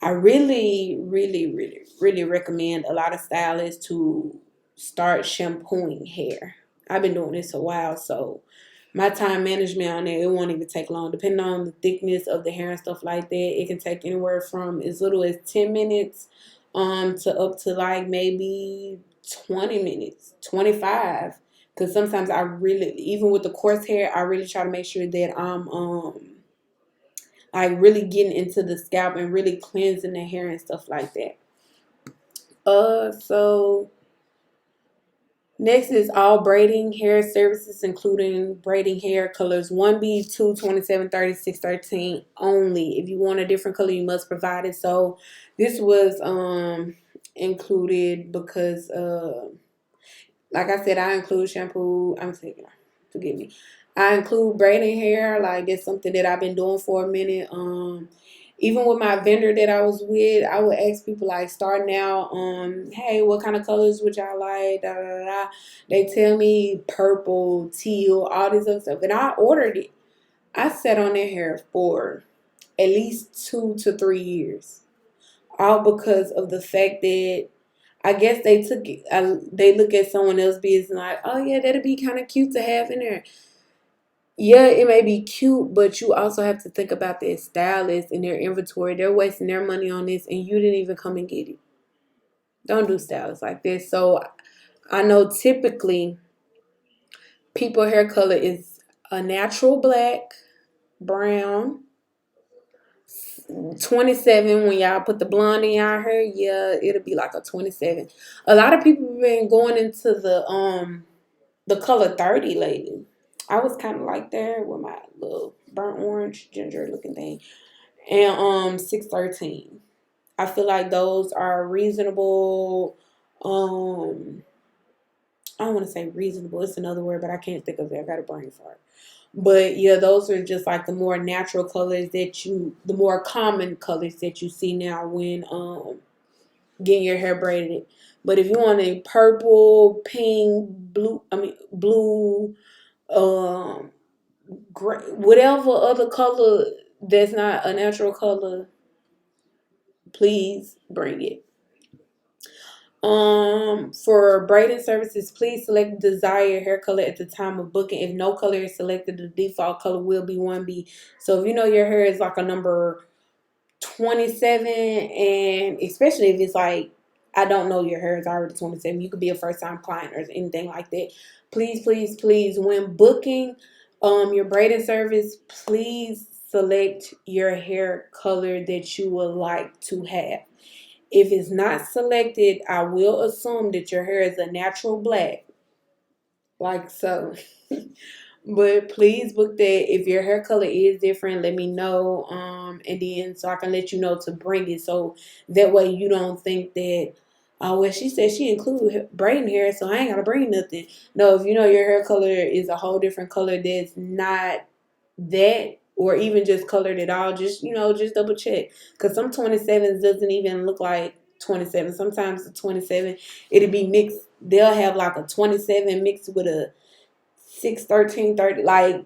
Speaker 1: I really, really, really, really recommend a lot of stylists to start shampooing hair. I've been doing this a while, so my time management on it won't even take long. Depending on the thickness of the hair and stuff like that, it can take anywhere from as little as 10 minutes, to up to like maybe 20 minutes, 25. Because sometimes I really, even with the coarse hair, I really try to make sure that I'm like really getting into the scalp and really cleansing the hair and stuff like that. So next is all braiding hair services, including braiding hair colors 1B, 2, 27, 36, 13 only. If you want a different color, you must provide it. So this was included because like I said, I include shampoo. I'm taking, forgive me. I include braiding hair. Like, it's something that I've been doing for a minute. Even with my vendor that I was with, I would ask people like starting out, hey, what kind of colors would y'all like? Da, da, da, da. They tell me purple, teal, all this other stuff, and I ordered it. I sat on their hair for at least 2 to 3 years, all because of the fact that I guess they took it. They look at someone else's business like, oh yeah, that'd be kind of cute to have in there. Yeah, it may be cute, but you also have to think about their stylist and their inventory. They're wasting their money on this, and you didn't even come and get it. Don't do stylists like this. So I know typically people hair color is a natural black, brown, 27. When y'all put the blonde in y'all hair, yeah, it'll be like a 27. A lot of people have been going into the color 30 lately. I was kind of like there with my little burnt orange ginger looking thing. And 613. I feel like those are reasonable. um I don't want to say reasonable, it's another word, but I can't think of it. I got a brain fart. But yeah, those are just like the more natural colors the more common colors that you see now when getting your hair braided. But if you want a purple, pink, blue, um gray, whatever other color that's not a natural color, please bring it. For braiding services, please select the desired hair color at the time of booking. If no color is selected, the default color will be 1B. So if you know your hair is like a number 27, and especially if it's like, I don't know your hair is already 27, you could be a first time client or anything like that. Please, please, please, when booking your braiding service, please select your hair color that you would like to have. If it's not selected, I will assume that your hair is a natural black, like so. But please book that. If your hair color is different, let me know. And then so I can let you know to bring it. So that way you don't think that, oh well, she said she included braiding hair, so I ain't gotta bring nothing. No, if you know your hair color is a whole different color that's not that, or even just colored at all, just just double check. Because some 27s doesn't even look like 27. Sometimes the 27, it'll be mixed. They'll have like a 27 mixed with a 6, 13, 30. Like,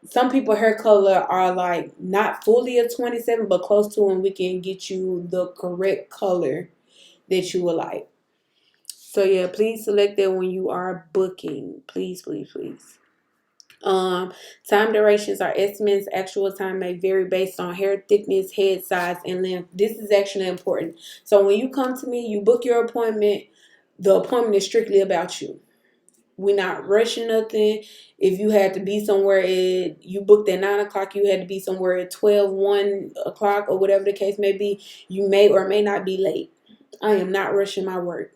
Speaker 1: some people hair color are like not fully a 27, but close to, and we can get you the correct color that you would like. So yeah, please select that when you are booking. Please, please, please. Um, Time durations are estimates. Actual time may vary based on hair thickness, head size, and length. This is actually important. So when you come to me, you book your appointment. The appointment is strictly about you. We're not rushing nothing. If you had to be somewhere you booked at 9 o'clock, you had to be somewhere at 12, 1 o'clock, or whatever the case may be, you may or may not be late. I am not rushing my work.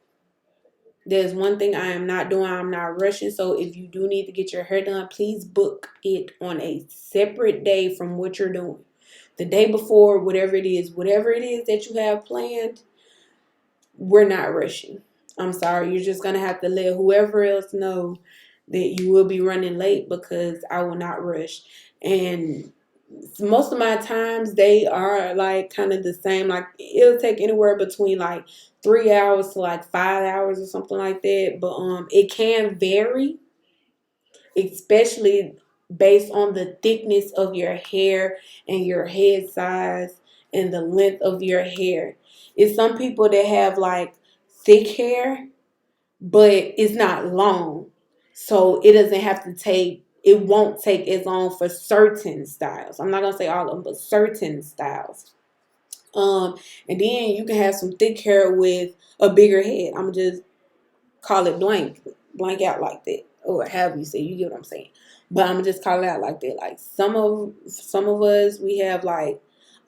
Speaker 1: There's one thing I am not doing. I'm not rushing. So if you do need to get your hair done, please book it on a separate day from what you're doing. The day before, whatever it is that you have planned, we're not rushing. I'm sorry. You're just going to have to let whoever else know that you will be running late, because I will not rush. And most of my times they are like kind of the same. Like it'll take anywhere between like 3 hours to like 5 hours or something like that. But it can vary, especially based on the thickness of your hair and your head size and the length of your hair. It's some people that have like thick hair, but it's not long. So it doesn't have to take, it won't take as long for certain styles. I'm not gonna say all of them, but certain styles. Um, and then you can have some thick hair with a bigger head. I'm just call it blank out like that, or however you say. You get what I'm saying. But I'm gonna just call it out like that. Like some of us, we have like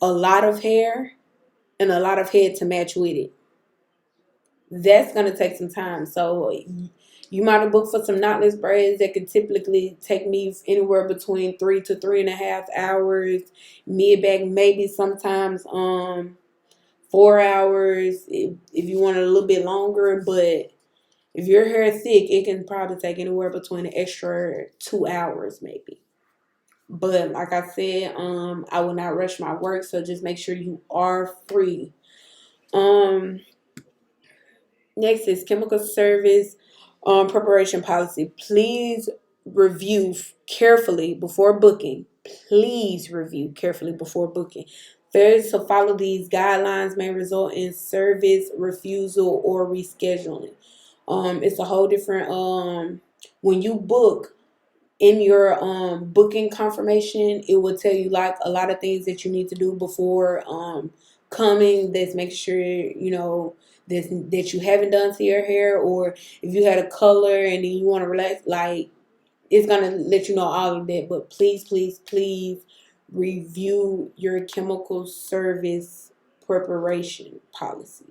Speaker 1: a lot of hair and a lot of head to match with it. That's gonna take some time. So you might have booked for some knotless braids that could typically take me anywhere between 3 to 3.5 hours. Mid back maybe sometimes 4 hours if you want it a little bit longer. But if your hair is thick, it can probably take anywhere between an extra 2 hours maybe. But like I said, I will not rush my work, so just make sure you are free. Um, Next is chemical service preparation policy. Please review carefully before booking. Please review carefully before booking. Failure to follow these guidelines may result in service refusal or rescheduling. It's a whole different when you book in your booking confirmation, it will tell you like a lot of things that you need to do before coming. That's making sure that you haven't done to your hair, or if you had a color and then you want to relax, like it's gonna let you know all of that. But please, please, please review your chemical service preparation policy.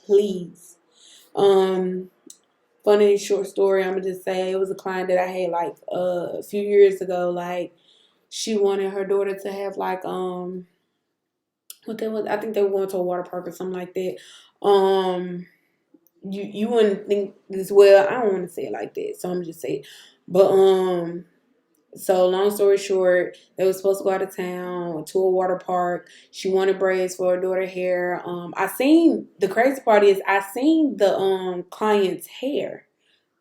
Speaker 1: Please. Um Funny short story, I'm gonna just say it was a client that I had like a few years ago. Like she wanted her daughter to have like what they was, I think they were going to a water park or something like that. You wouldn't think this, well, I don't want to say it like that, so I'm just saying. But so long story short, they was supposed to go out of town to a water park. She wanted braids for her daughter hair. I seen, the crazy part is I seen the client's hair.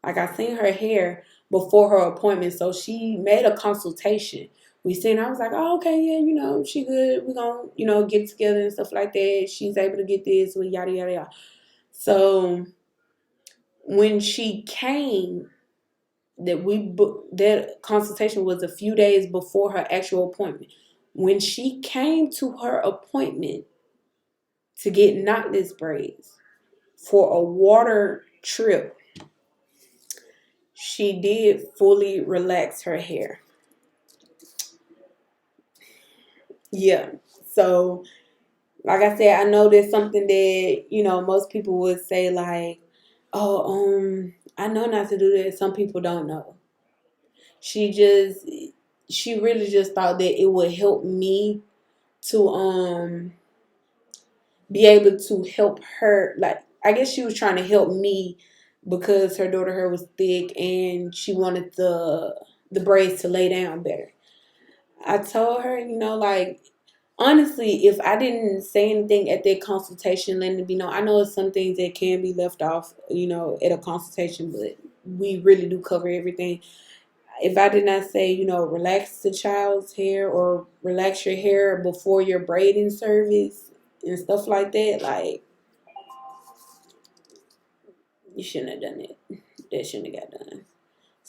Speaker 1: Like I seen her hair before her appointment, so she made a consultation. We seen. I was like, oh, okay, yeah, she good. We gonna, get together and stuff like that. She's able to get this, with yada yada yada. So when she came, that consultation was a few days before her actual appointment. When she came to her appointment to get knotless braids for a water trip, she did fully relax her hair. Yeah. So, like I said, I know there's something that, most people would say like, oh, I know not to do that. Some people don't know. She just, she really just thought that it would help me to, be able to help her. Like, I guess she was trying to help me because her daughter hair was thick and she wanted the braids to lay down better. I told her, like, honestly, if I didn't say anything at that consultation, letting it be known, I know it's some things that can be left off, at a consultation, but we really do cover everything. If I did not say, relax the child's hair or relax your hair before your braiding service and stuff like that, like, you shouldn't have done it. That shouldn't have got done.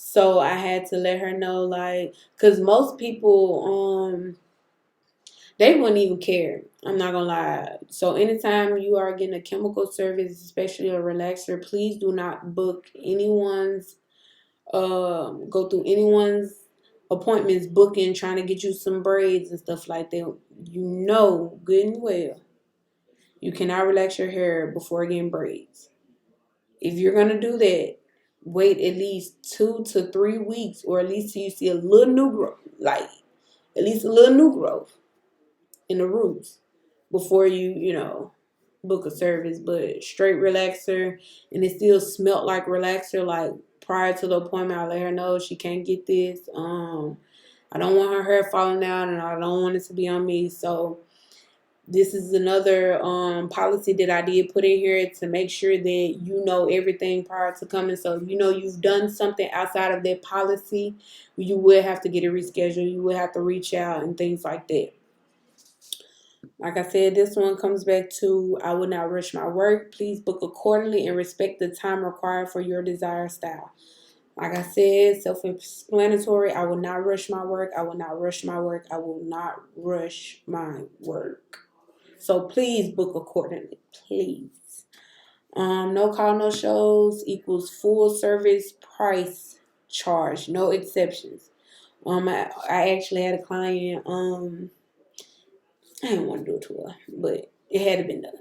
Speaker 1: So I had to let her know, like, because most people, they wouldn't even care. I'm not gonna lie. So anytime you are getting a chemical service, especially a relaxer, please do not book anyone's go through anyone's appointments booking trying to get you some braids and stuff like that. You know good and well you cannot relax your hair before getting braids. If you're gonna do that, wait at least 2 to 3 weeks, or at least till you see a little new growth, like at least a little new growth in the roots before you book a service. But straight relaxer, and it still smelt like relaxer, like prior to the appointment, I let her know she can't get this. I don't want her hair falling out, and I don't want it to be on me. So this is another policy that I did put in here to make sure that you know everything prior to coming. So if you know you've done something outside of that policy, you will have to get it rescheduled. You will have to reach out and things like that. Like I said, this one comes back to I will not rush my work. Please book accordingly and respect the time required for your desired style. Like I said, self-explanatory. I will not rush my work. I will not rush my work. I will not rush my work. So please book accordingly. Please. No call, no shows equals full service price charge. No exceptions. I actually had a client, I didn't want to do it to her, but it had to been done.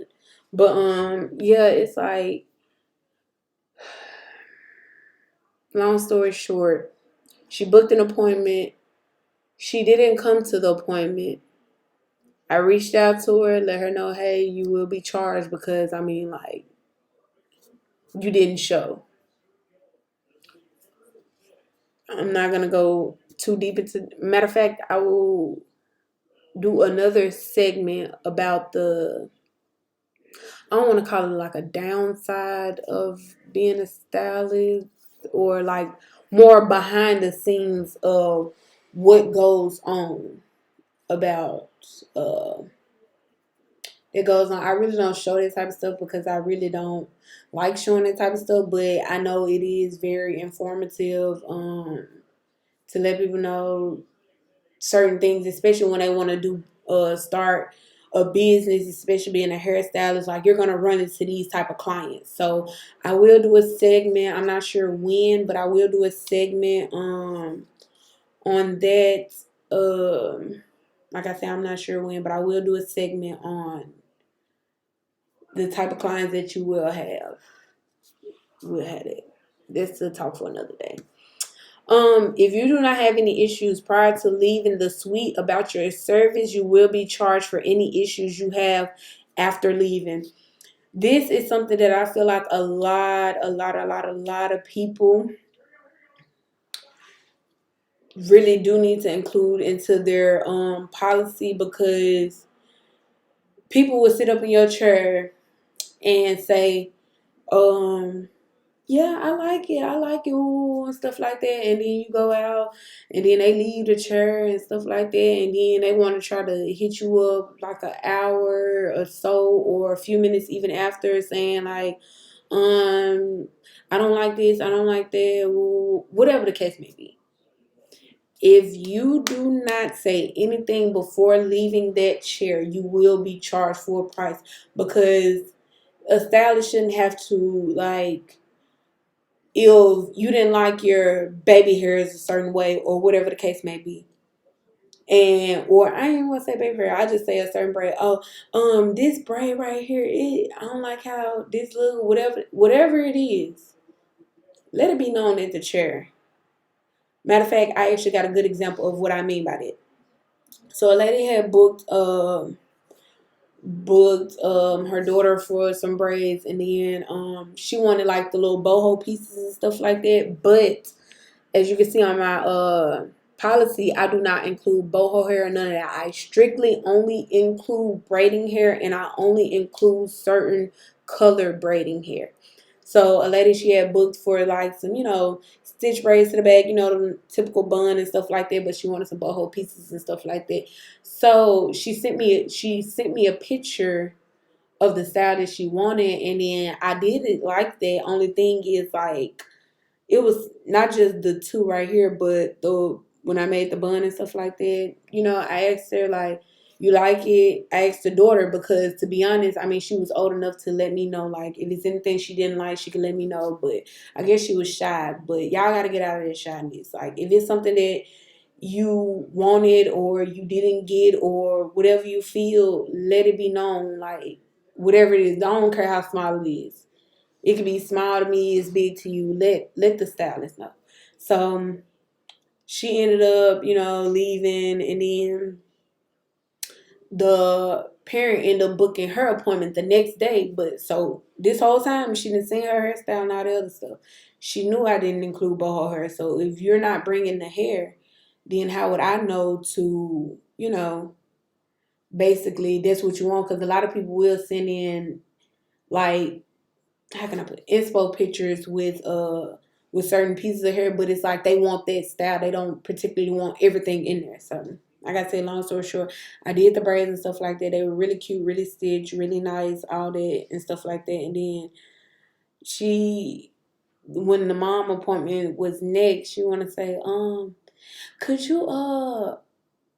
Speaker 1: But yeah, it's like, long story short, she booked an appointment. She didn't come to the appointment. I reached out to her, let her know, hey, you will be charged because I mean, like, you didn't show. I'm not gonna go too deep into. Matter of fact, I will do another segment about the. I don't want to call it like a downside of being a stylist, or like more behind the scenes of what goes on about uh it goes on. I really don't show that type of stuff because I really don't like showing that type of stuff, but I know it is very informative to let people know certain things, especially when they want to do start a business, especially being a hairstylist. Like, you're gonna run into these type of clients. So I will do a segment. I'm not sure when, but I will do a segment on that. Like I said, I'm not sure when, but I will do a segment on the type of clients that you will have. We'll have it. That's a talk for another day. If you do not have any issues prior to leaving the suite about your service, you will be charged for any issues you have after leaving. This is something that I feel like a lot of people really do need to include into their policy, because people will sit up in your chair and say, yeah, I like it, ooh, and stuff like that. And then you go out, and then they leave the chair and stuff like that. And then they want to try to hit you up like an hour or so, or a few minutes even after, saying like, I don't like this, I don't like that, ooh, whatever the case may be. If you do not say anything before leaving that chair, you will be charged full price, because a stylist shouldn't have to, like, if you didn't like your baby hairs a certain way or whatever the case may be. And or I ain't want to say baby hair, I just say a certain braid. Oh, this braid right here, I don't like how this look, whatever it is. Let it be known at the chair. Matter of fact, I actually got a good example of what I mean by that. So a lady had booked her daughter for some braids, and then she wanted like the little boho pieces and stuff like that. But as you can see on my policy, I do not include boho hair or none of that. I strictly only include braiding hair, and I only include certain color braiding hair. So a lady, she had booked for like some, stitch braids to the back, the typical bun and stuff like that, but she wanted some boho pieces and stuff like that. So she sent me a picture of the style that she wanted, and then I did it like that. Only thing is, like, it was not just the two right here, but when I made the bun and stuff like that, I asked her, like, you like it? I asked the daughter, because to be honest, I mean, she was old enough to let me know, like, if it's anything she didn't like, she could let me know. But I guess she was shy. But y'all got to get out of that shyness. Like, if it's something that you wanted or you didn't get or whatever you feel, let it be known. Like, whatever it is, I don't care how small it is. It could be small to me, it's big to you. Let the stylist know. So she ended up, leaving, and then the parent ended up booking her appointment the next day. But so this whole time she didn't see her hairstyle and all the other stuff. She knew I didn't include boho hair. So if you're not bringing the hair, then how would I know to, basically that's what you want? Because a lot of people will send in, like, how can I put it? Inspo pictures with certain pieces of hair, but it's like they want that style. They don't particularly want everything in there. So like I said, long story short, I did the braids and stuff like that. They were really cute, really stitched, really nice, all that and stuff like that. And then she, when the mom appointment was next, she wanna say, could you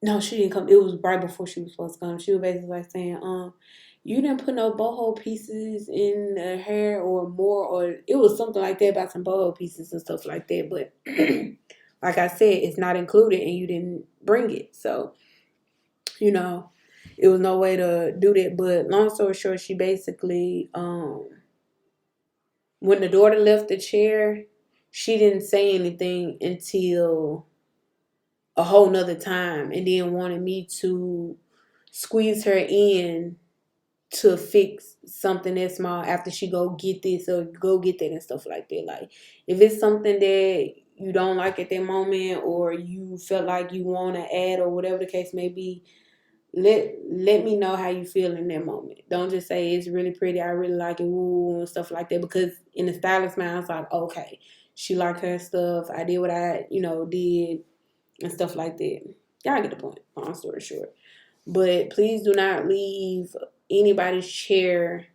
Speaker 1: no, she didn't come. It was right before she was supposed to come. She was basically like saying, you didn't put no boho pieces in the hair or more, or it was something like that about some boho pieces and stuff like that. But like I said, it's not included and you didn't bring it. So, you know, it was no way to do that. But long story short, she basically, when the daughter left the chair, she didn't say anything until a whole nother time and then wanted me to squeeze her in to fix something that small after she go get this or go get that and stuff like that. Like, if it's something that you don't like at that moment or you felt like you want to add or whatever the case may be, let me know how you feel in that moment. Don't just say it's really pretty, I really like it, ooh, and stuff like that. Because in the stylist mind, it's like, okay, she liked her stuff. I did what I, did and stuff like that. Y'all get the point. Long story short. But please do not leave anybody's chair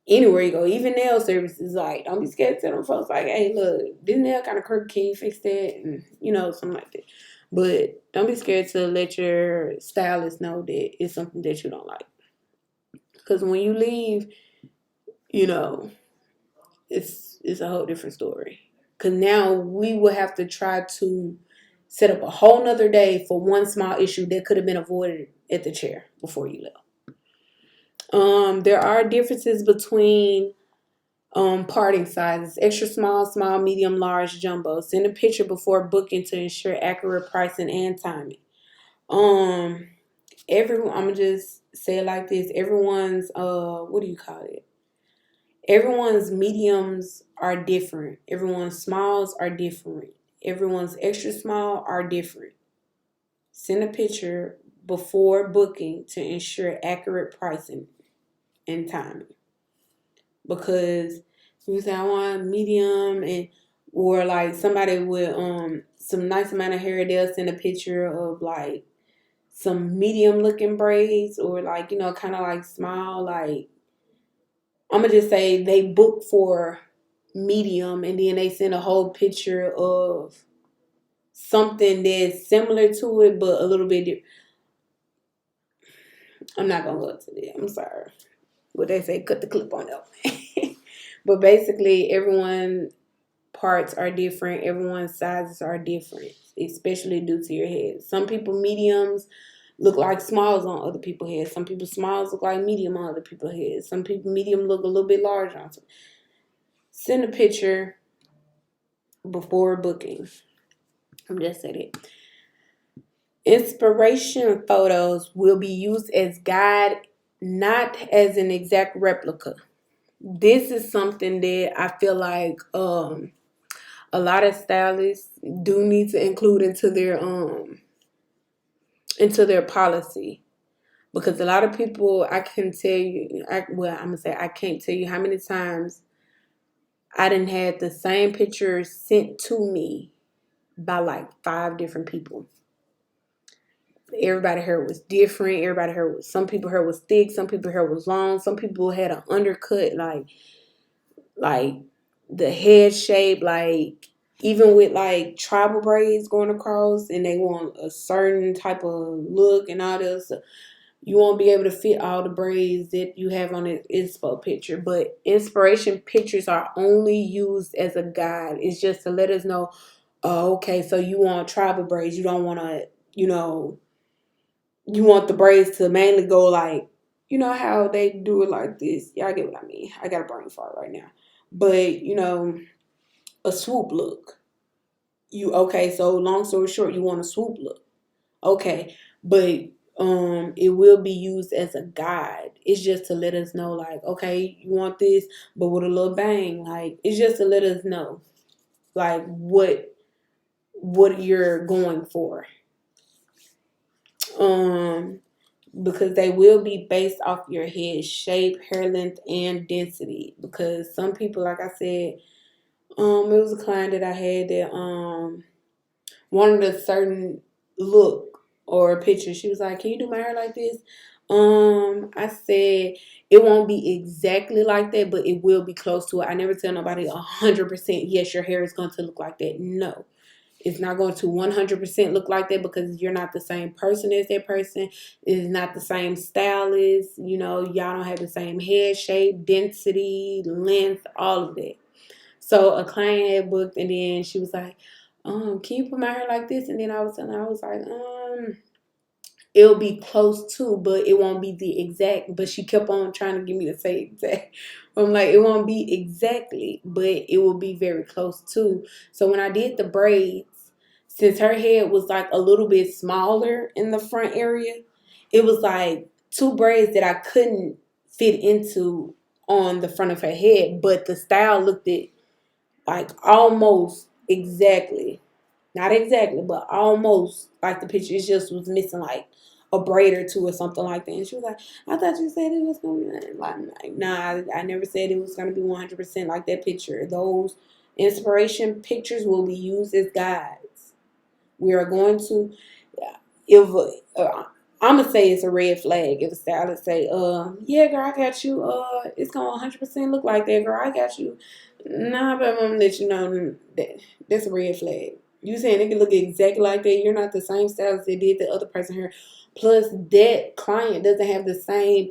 Speaker 1: anywhere you go. Even nail services, like, don't be scared to tell them folks, like, hey, look, this nail kind of crooked, can you fix that? And, something like that. But don't be scared to let your stylist know that it's something that you don't like. Because when you leave, it's a whole different story. Because now we will have to try to set up a whole nother day for one small issue that could have been avoided at the chair before you left. There are differences between parting sizes: extra small, small, medium, large, jumbo. Send a picture before booking to ensure accurate pricing and timing. Everyone, I'm gonna just say it like this: everyone's what do you call it? Everyone's mediums are different. Everyone's smalls are different. Everyone's extra small are different. Send a picture before booking to ensure accurate pricing and timing. Because you say I want medium, and or like somebody with some nice amount of hair, they'll send a picture of like some medium looking braids, or like, kind of like small. Like, I'm gonna just say they book for medium and then they send a whole picture of something that's similar to it but a little bit different. I'm not gonna go into that. I'm sorry. What they say, cut the clip on up. But basically, everyone parts are different. Everyone's sizes are different, especially due to your head. Some people mediums look like smalls on other people's heads. Some people smalls look like medium on other people's heads. Some people medium look a little bit larger on some. Send a picture before booking. I'm just saying it. Inspiration photos will be used as guide, not as an exact replica. This is something that I feel like a lot of stylists do need to include into their policy. Because a lot of people, I can tell you, I'm gonna say I can't tell you how many times I didn't had the same picture sent to me by like 5 different people. Everybody hair was different. Some people hair was thick, some people hair was long, some people had an undercut, like the head shape, like even with like tribal braids going across, and they want a certain type of look and all this. You won't be able to fit all the braids that you have on an inspo picture. But inspiration pictures are only used as a guide. It's just to let us know, oh, okay, so you want tribal braids. You don't want to, you want the braids to mainly go like, how they do it like this. Y'all get what I mean. I got a brain fart right now. But, a swoop look. So long story short, you want a swoop look. Okay, but it will be used as a guide. It's just to let us know, like, okay, you want this, but with a little bang. Like, it's just to let us know, like, what what you're going for. Um, because they will be based off your head shape, hair length, and density. Because some people, like I said, it was a client that I had that wanted a certain look or a picture. She was like, "Can you do my hair like this?" I said it won't be exactly like that, but it will be close to it. I never tell nobody 100%. Yes, your hair is going to look like that. No, it's not going to 100% look like that because you're not the same person as that person. It's not the same stylist. You know, y'all don't have the same head shape, density, length, all of that. So a client had booked, and then she was like, can you put my hair like this? And then I was telling her, I was like, it'll be close to, but it won't be the exact. But she kept on trying to get me to say exact. I'm like, it won't be exactly, but it will be very close to. So when I did the braids, since her head was like a little bit smaller in the front area, it was like two braids that I couldn't fit into on the front of her head, but the style looked it like almost exactly, not exactly, but almost like the picture. It just was missing like a braid or two or something like that. And she was like, "I thought you said it was gonna be like nah, I never said it was gonna be 100% like that picture. Those inspiration pictures will be used as guides. We are going to, if I'm gonna say it's a red flag if a stylist say, yeah, girl, I got you. It's gonna 100% look like that, girl. I got you. Nah, but I'm gonna let you know that that's a red flag. You saying it can look exactly like that? You're not the same stylist that did the other person hair. Plus, that client doesn't have the same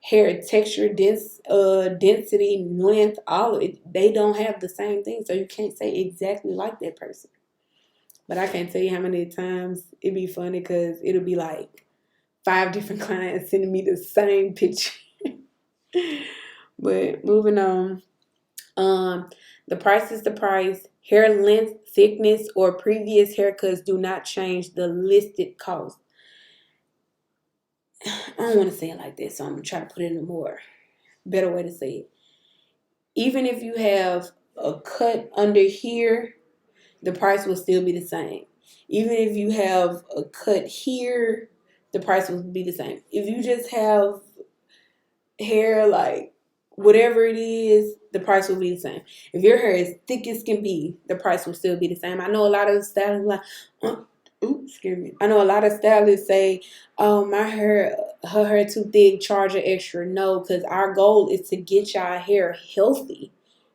Speaker 1: hair texture, density, length, all of it. They don't have the same thing, so you can't say exactly like that person. But I can't tell you how many times it'd be funny because it'll be like five different clients sending me the same picture. But moving on. Um, the price is the price. Hair length, thickness, or previous haircuts do not change the listed cost. I don't want to say it like this, so I'm gonna try to put it in a more better way to say it. Even if you have a cut under here, the price will still be the same. Even if you have a cut here, the price will be the same. If you just have hair like whatever it is, the price will be the same. If your hair is thick as can be, the price will still be the same. I know a lot of stylists like, excuse me. I know a lot of stylists say, "Oh, my hair, her hair too thick, charge an extra." No, because our goal is to get y'all hair healthy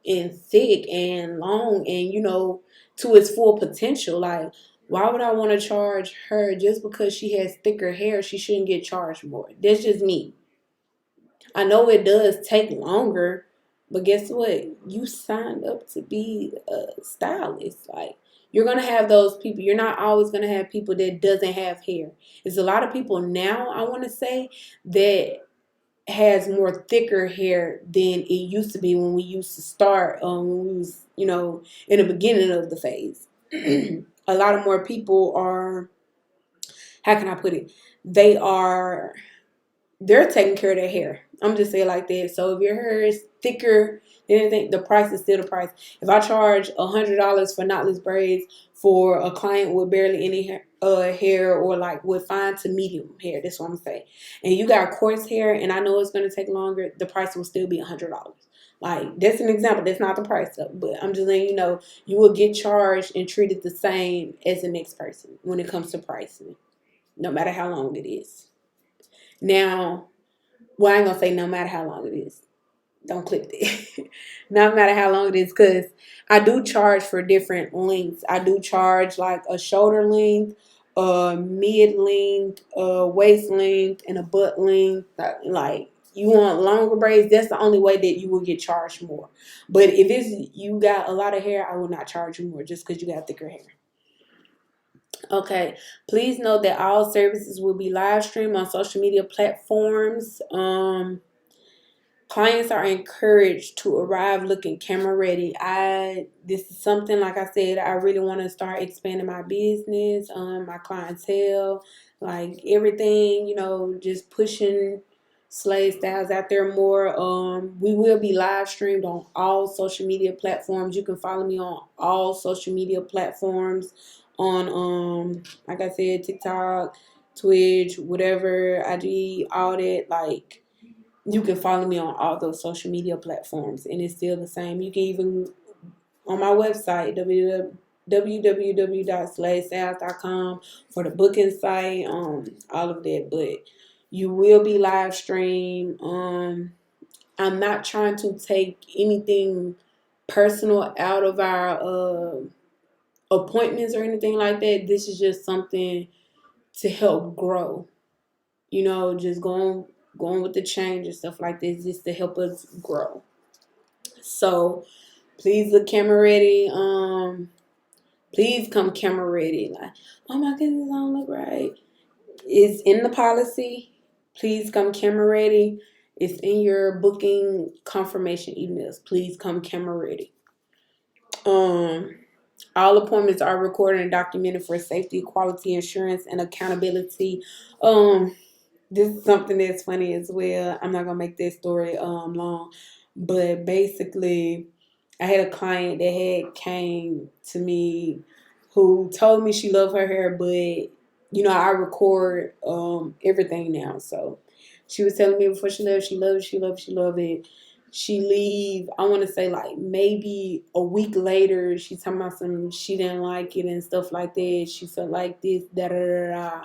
Speaker 1: and thick and long, and to its full potential. Like, why would I want to charge her just because she has thicker hair? She shouldn't get charged more. That's just me. I know it does take longer, but guess what? You signed up to be a stylist. Like, you're gonna have those people. You're not always gonna have people that doesn't have hair. There's a lot of people now, I wanna say, that has more thicker hair than it used to be when we used to start, when we was, in the beginning of the phase. A lot of more people are, how can I put it? They are they're taking care of their hair. I'm just saying like that. So if your hair is thicker than anything, the price is still the price. If I charge $100 for knotless braids for a client with barely any hair or like with fine to medium hair, that's what I'm saying. And you got coarse hair, and I know it's gonna take longer. The price will still be $100. Like, that's an example. That's not the price though, but I'm just letting you know you will get charged and treated the same as the next person when it comes to pricing, no matter how long it is. Now, well, I ain't gonna say no matter how long it is. Don't click that. No matter how long it is, because I do charge for different lengths. I do charge like a shoulder length, a mid length, a waist length, and a butt length. Like, you want longer braids, that's the only way that you will get charged more. But if you got a lot of hair, I will not charge you more just because you got thicker hair. Okay, please note that all services will be live streamed on social media platforms. Clients are encouraged to arrive looking camera ready. This is something, like I said, I really want to start expanding my business, my clientele, like everything, just pushing slave styles out there more. We will be live streamed on all social media platforms. You can follow me on all social media platforms. on like I said, TikTok, Twitch, whatever, IG, all that. Like, you can follow me on all those social media platforms, and it's still the same. You can even on my website www.slaysouth.com for the booking site, all of that. But you will be live stream. I'm not trying to take anything personal out of our appointments or anything like that. This is just something to help grow. Just going with the change and stuff like this, just to help us grow. So please look camera ready. Please come camera ready. Like, oh my goodness, I don't look right. It's in the policy. Please come camera ready. It's in your booking confirmation emails. Please come camera ready. All appointments are recorded and documented for safety, quality assurance, and accountability. This is something that's funny as well. I'm not gonna make this story long, but basically, I had a client that had came to me who told me she loved her hair, but I record everything now. So she was telling me before she left, she loved it, she loved it, she loved it. She leave, I want to say like maybe a week later, she talking about some she didn't like it and stuff like that. She felt like this, da da da da.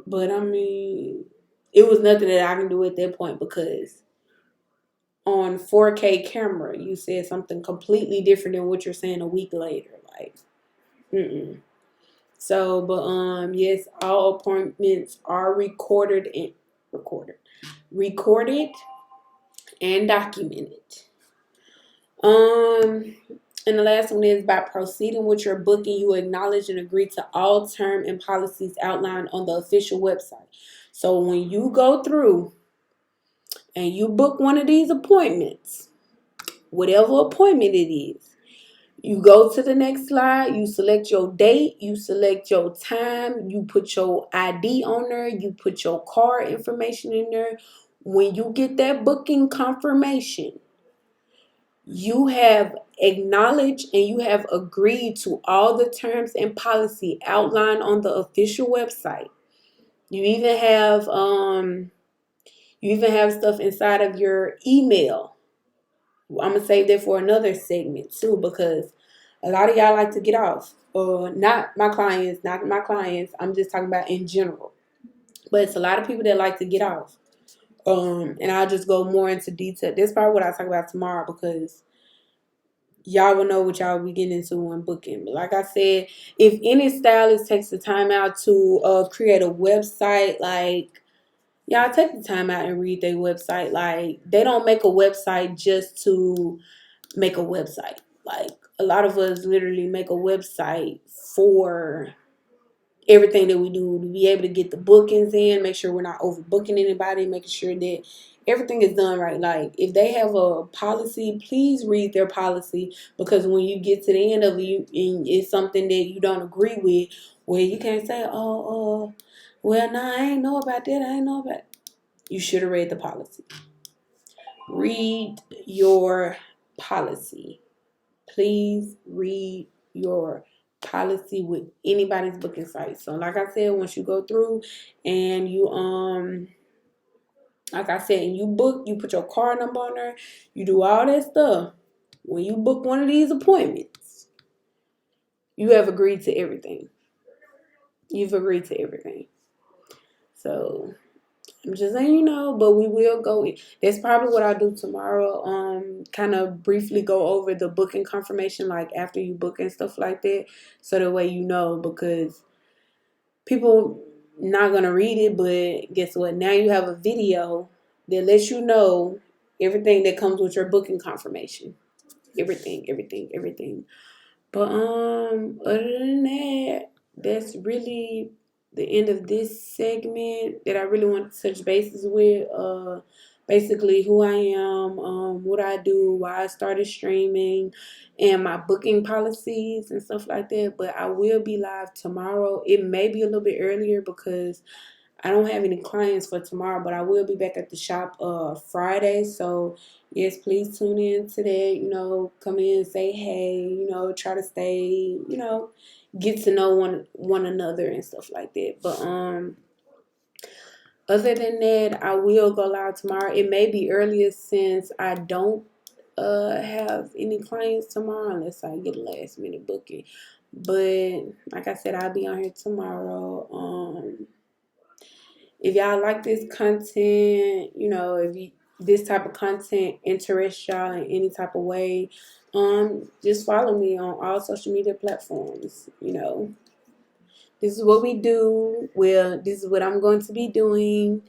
Speaker 1: But I mean, it was nothing that I can do at that point, because on 4K camera, you said something completely different than what you're saying a week later. Like, mm-mm. So, but yes, all appointments are recorded and documented. Um, and the last one is, by proceeding with your booking, you acknowledge and agree to all terms and policies outlined on the official website. So when you go through and you book one of these appointments, whatever appointment it is, you go to the next slide, you select your date, you select your time, you put your ID on there, you put your card information in there. When you get that booking confirmation, you have acknowledged and you have agreed to all the terms and policy outlined on the official website. You even have stuff inside of your email. I'm gonna save that for another segment too, because a lot of y'all like to get off. Not my clients. I'm just talking about in general. But it's a lot of people that like to get off. And I'll just go more into detail. This is probably what I'll talk about tomorrow, because y'all will know what y'all will be getting into when booking. But like I said, if any stylist takes the time out to create a website, like, y'all take the time out and read their website. Like, they don't make a website just to make a website. Like, a lot of us literally make a website for everything that we do, to be able to get the bookings in, make sure we're not overbooking anybody, making sure that everything is done right. Like, if they have a policy, please read their policy, because when you get to the end of it and it's something that you don't agree with, well, you can't say, well, nah, I ain't know about that, I ain't know about it. You should have read the policy. Read your policy. Please read your policy with anybody's booking site. So like I said, once you go through and you like I said, and you book, you put your card number on there, you do all that stuff. When you book one of these appointments, you have agreed to everything. You've agreed to everything. So I'm just letting you know, but we will go in. That's probably what I'll do tomorrow. Kind of briefly go over the booking confirmation, like after you book and stuff like that, so that way you know, because people not gonna read it. But guess what? Now you have a video that lets you know everything that comes with your booking confirmation. Everything. But other than that, that's really the end of this segment that I really want to touch bases with. Basically who I am, what I do, why I started streaming, and my booking policies and stuff like that. But I will be live tomorrow. It may be a little bit earlier because I don't have any clients for tomorrow, but I will be back at the shop Friday. So yes, please tune in to that. Come in, say hey, try to stay, get to know one another and stuff like that. But other than that, I will go live tomorrow. It may be earlier since I don't have any clients tomorrow unless I get a last minute booking. But like I said, I'll be on here tomorrow. If y'all like this content, if this type of content interests y'all in any type of way, just follow me on all social media platforms. This is what we do. Well, this is what I'm going to be doing.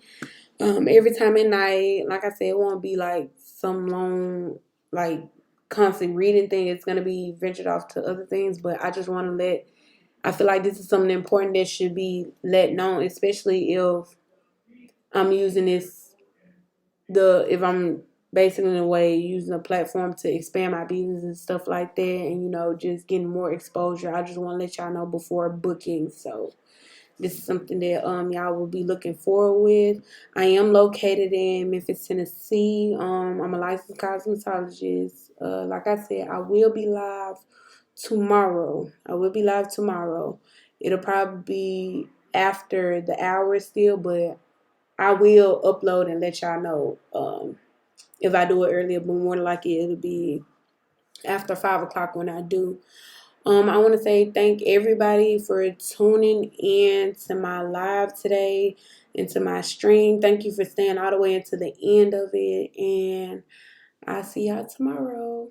Speaker 1: Every time at night, like I said, it won't be like some long, like constant reading thing. It's gonna be ventured off to other things, but I just want to I feel like this is something important that should be let known, especially if I'm using if I'm basically in a way using a platform to expand my business and stuff like that, and just getting more exposure. I just want to let y'all know before booking. So this is something that y'all will be looking forward with. I am located in Memphis, Tennessee. I'm a licensed cosmetologist. Like I said, I will be live tomorrow. It'll probably be after the hour still, but I will upload and let y'all know. If I do it earlier, but more than likely it'll be after 5 o'clock when I do. I want to say thank everybody for tuning in to my live today, into my stream. Thank you for staying all the way into the end of it, and I'll see y'all tomorrow.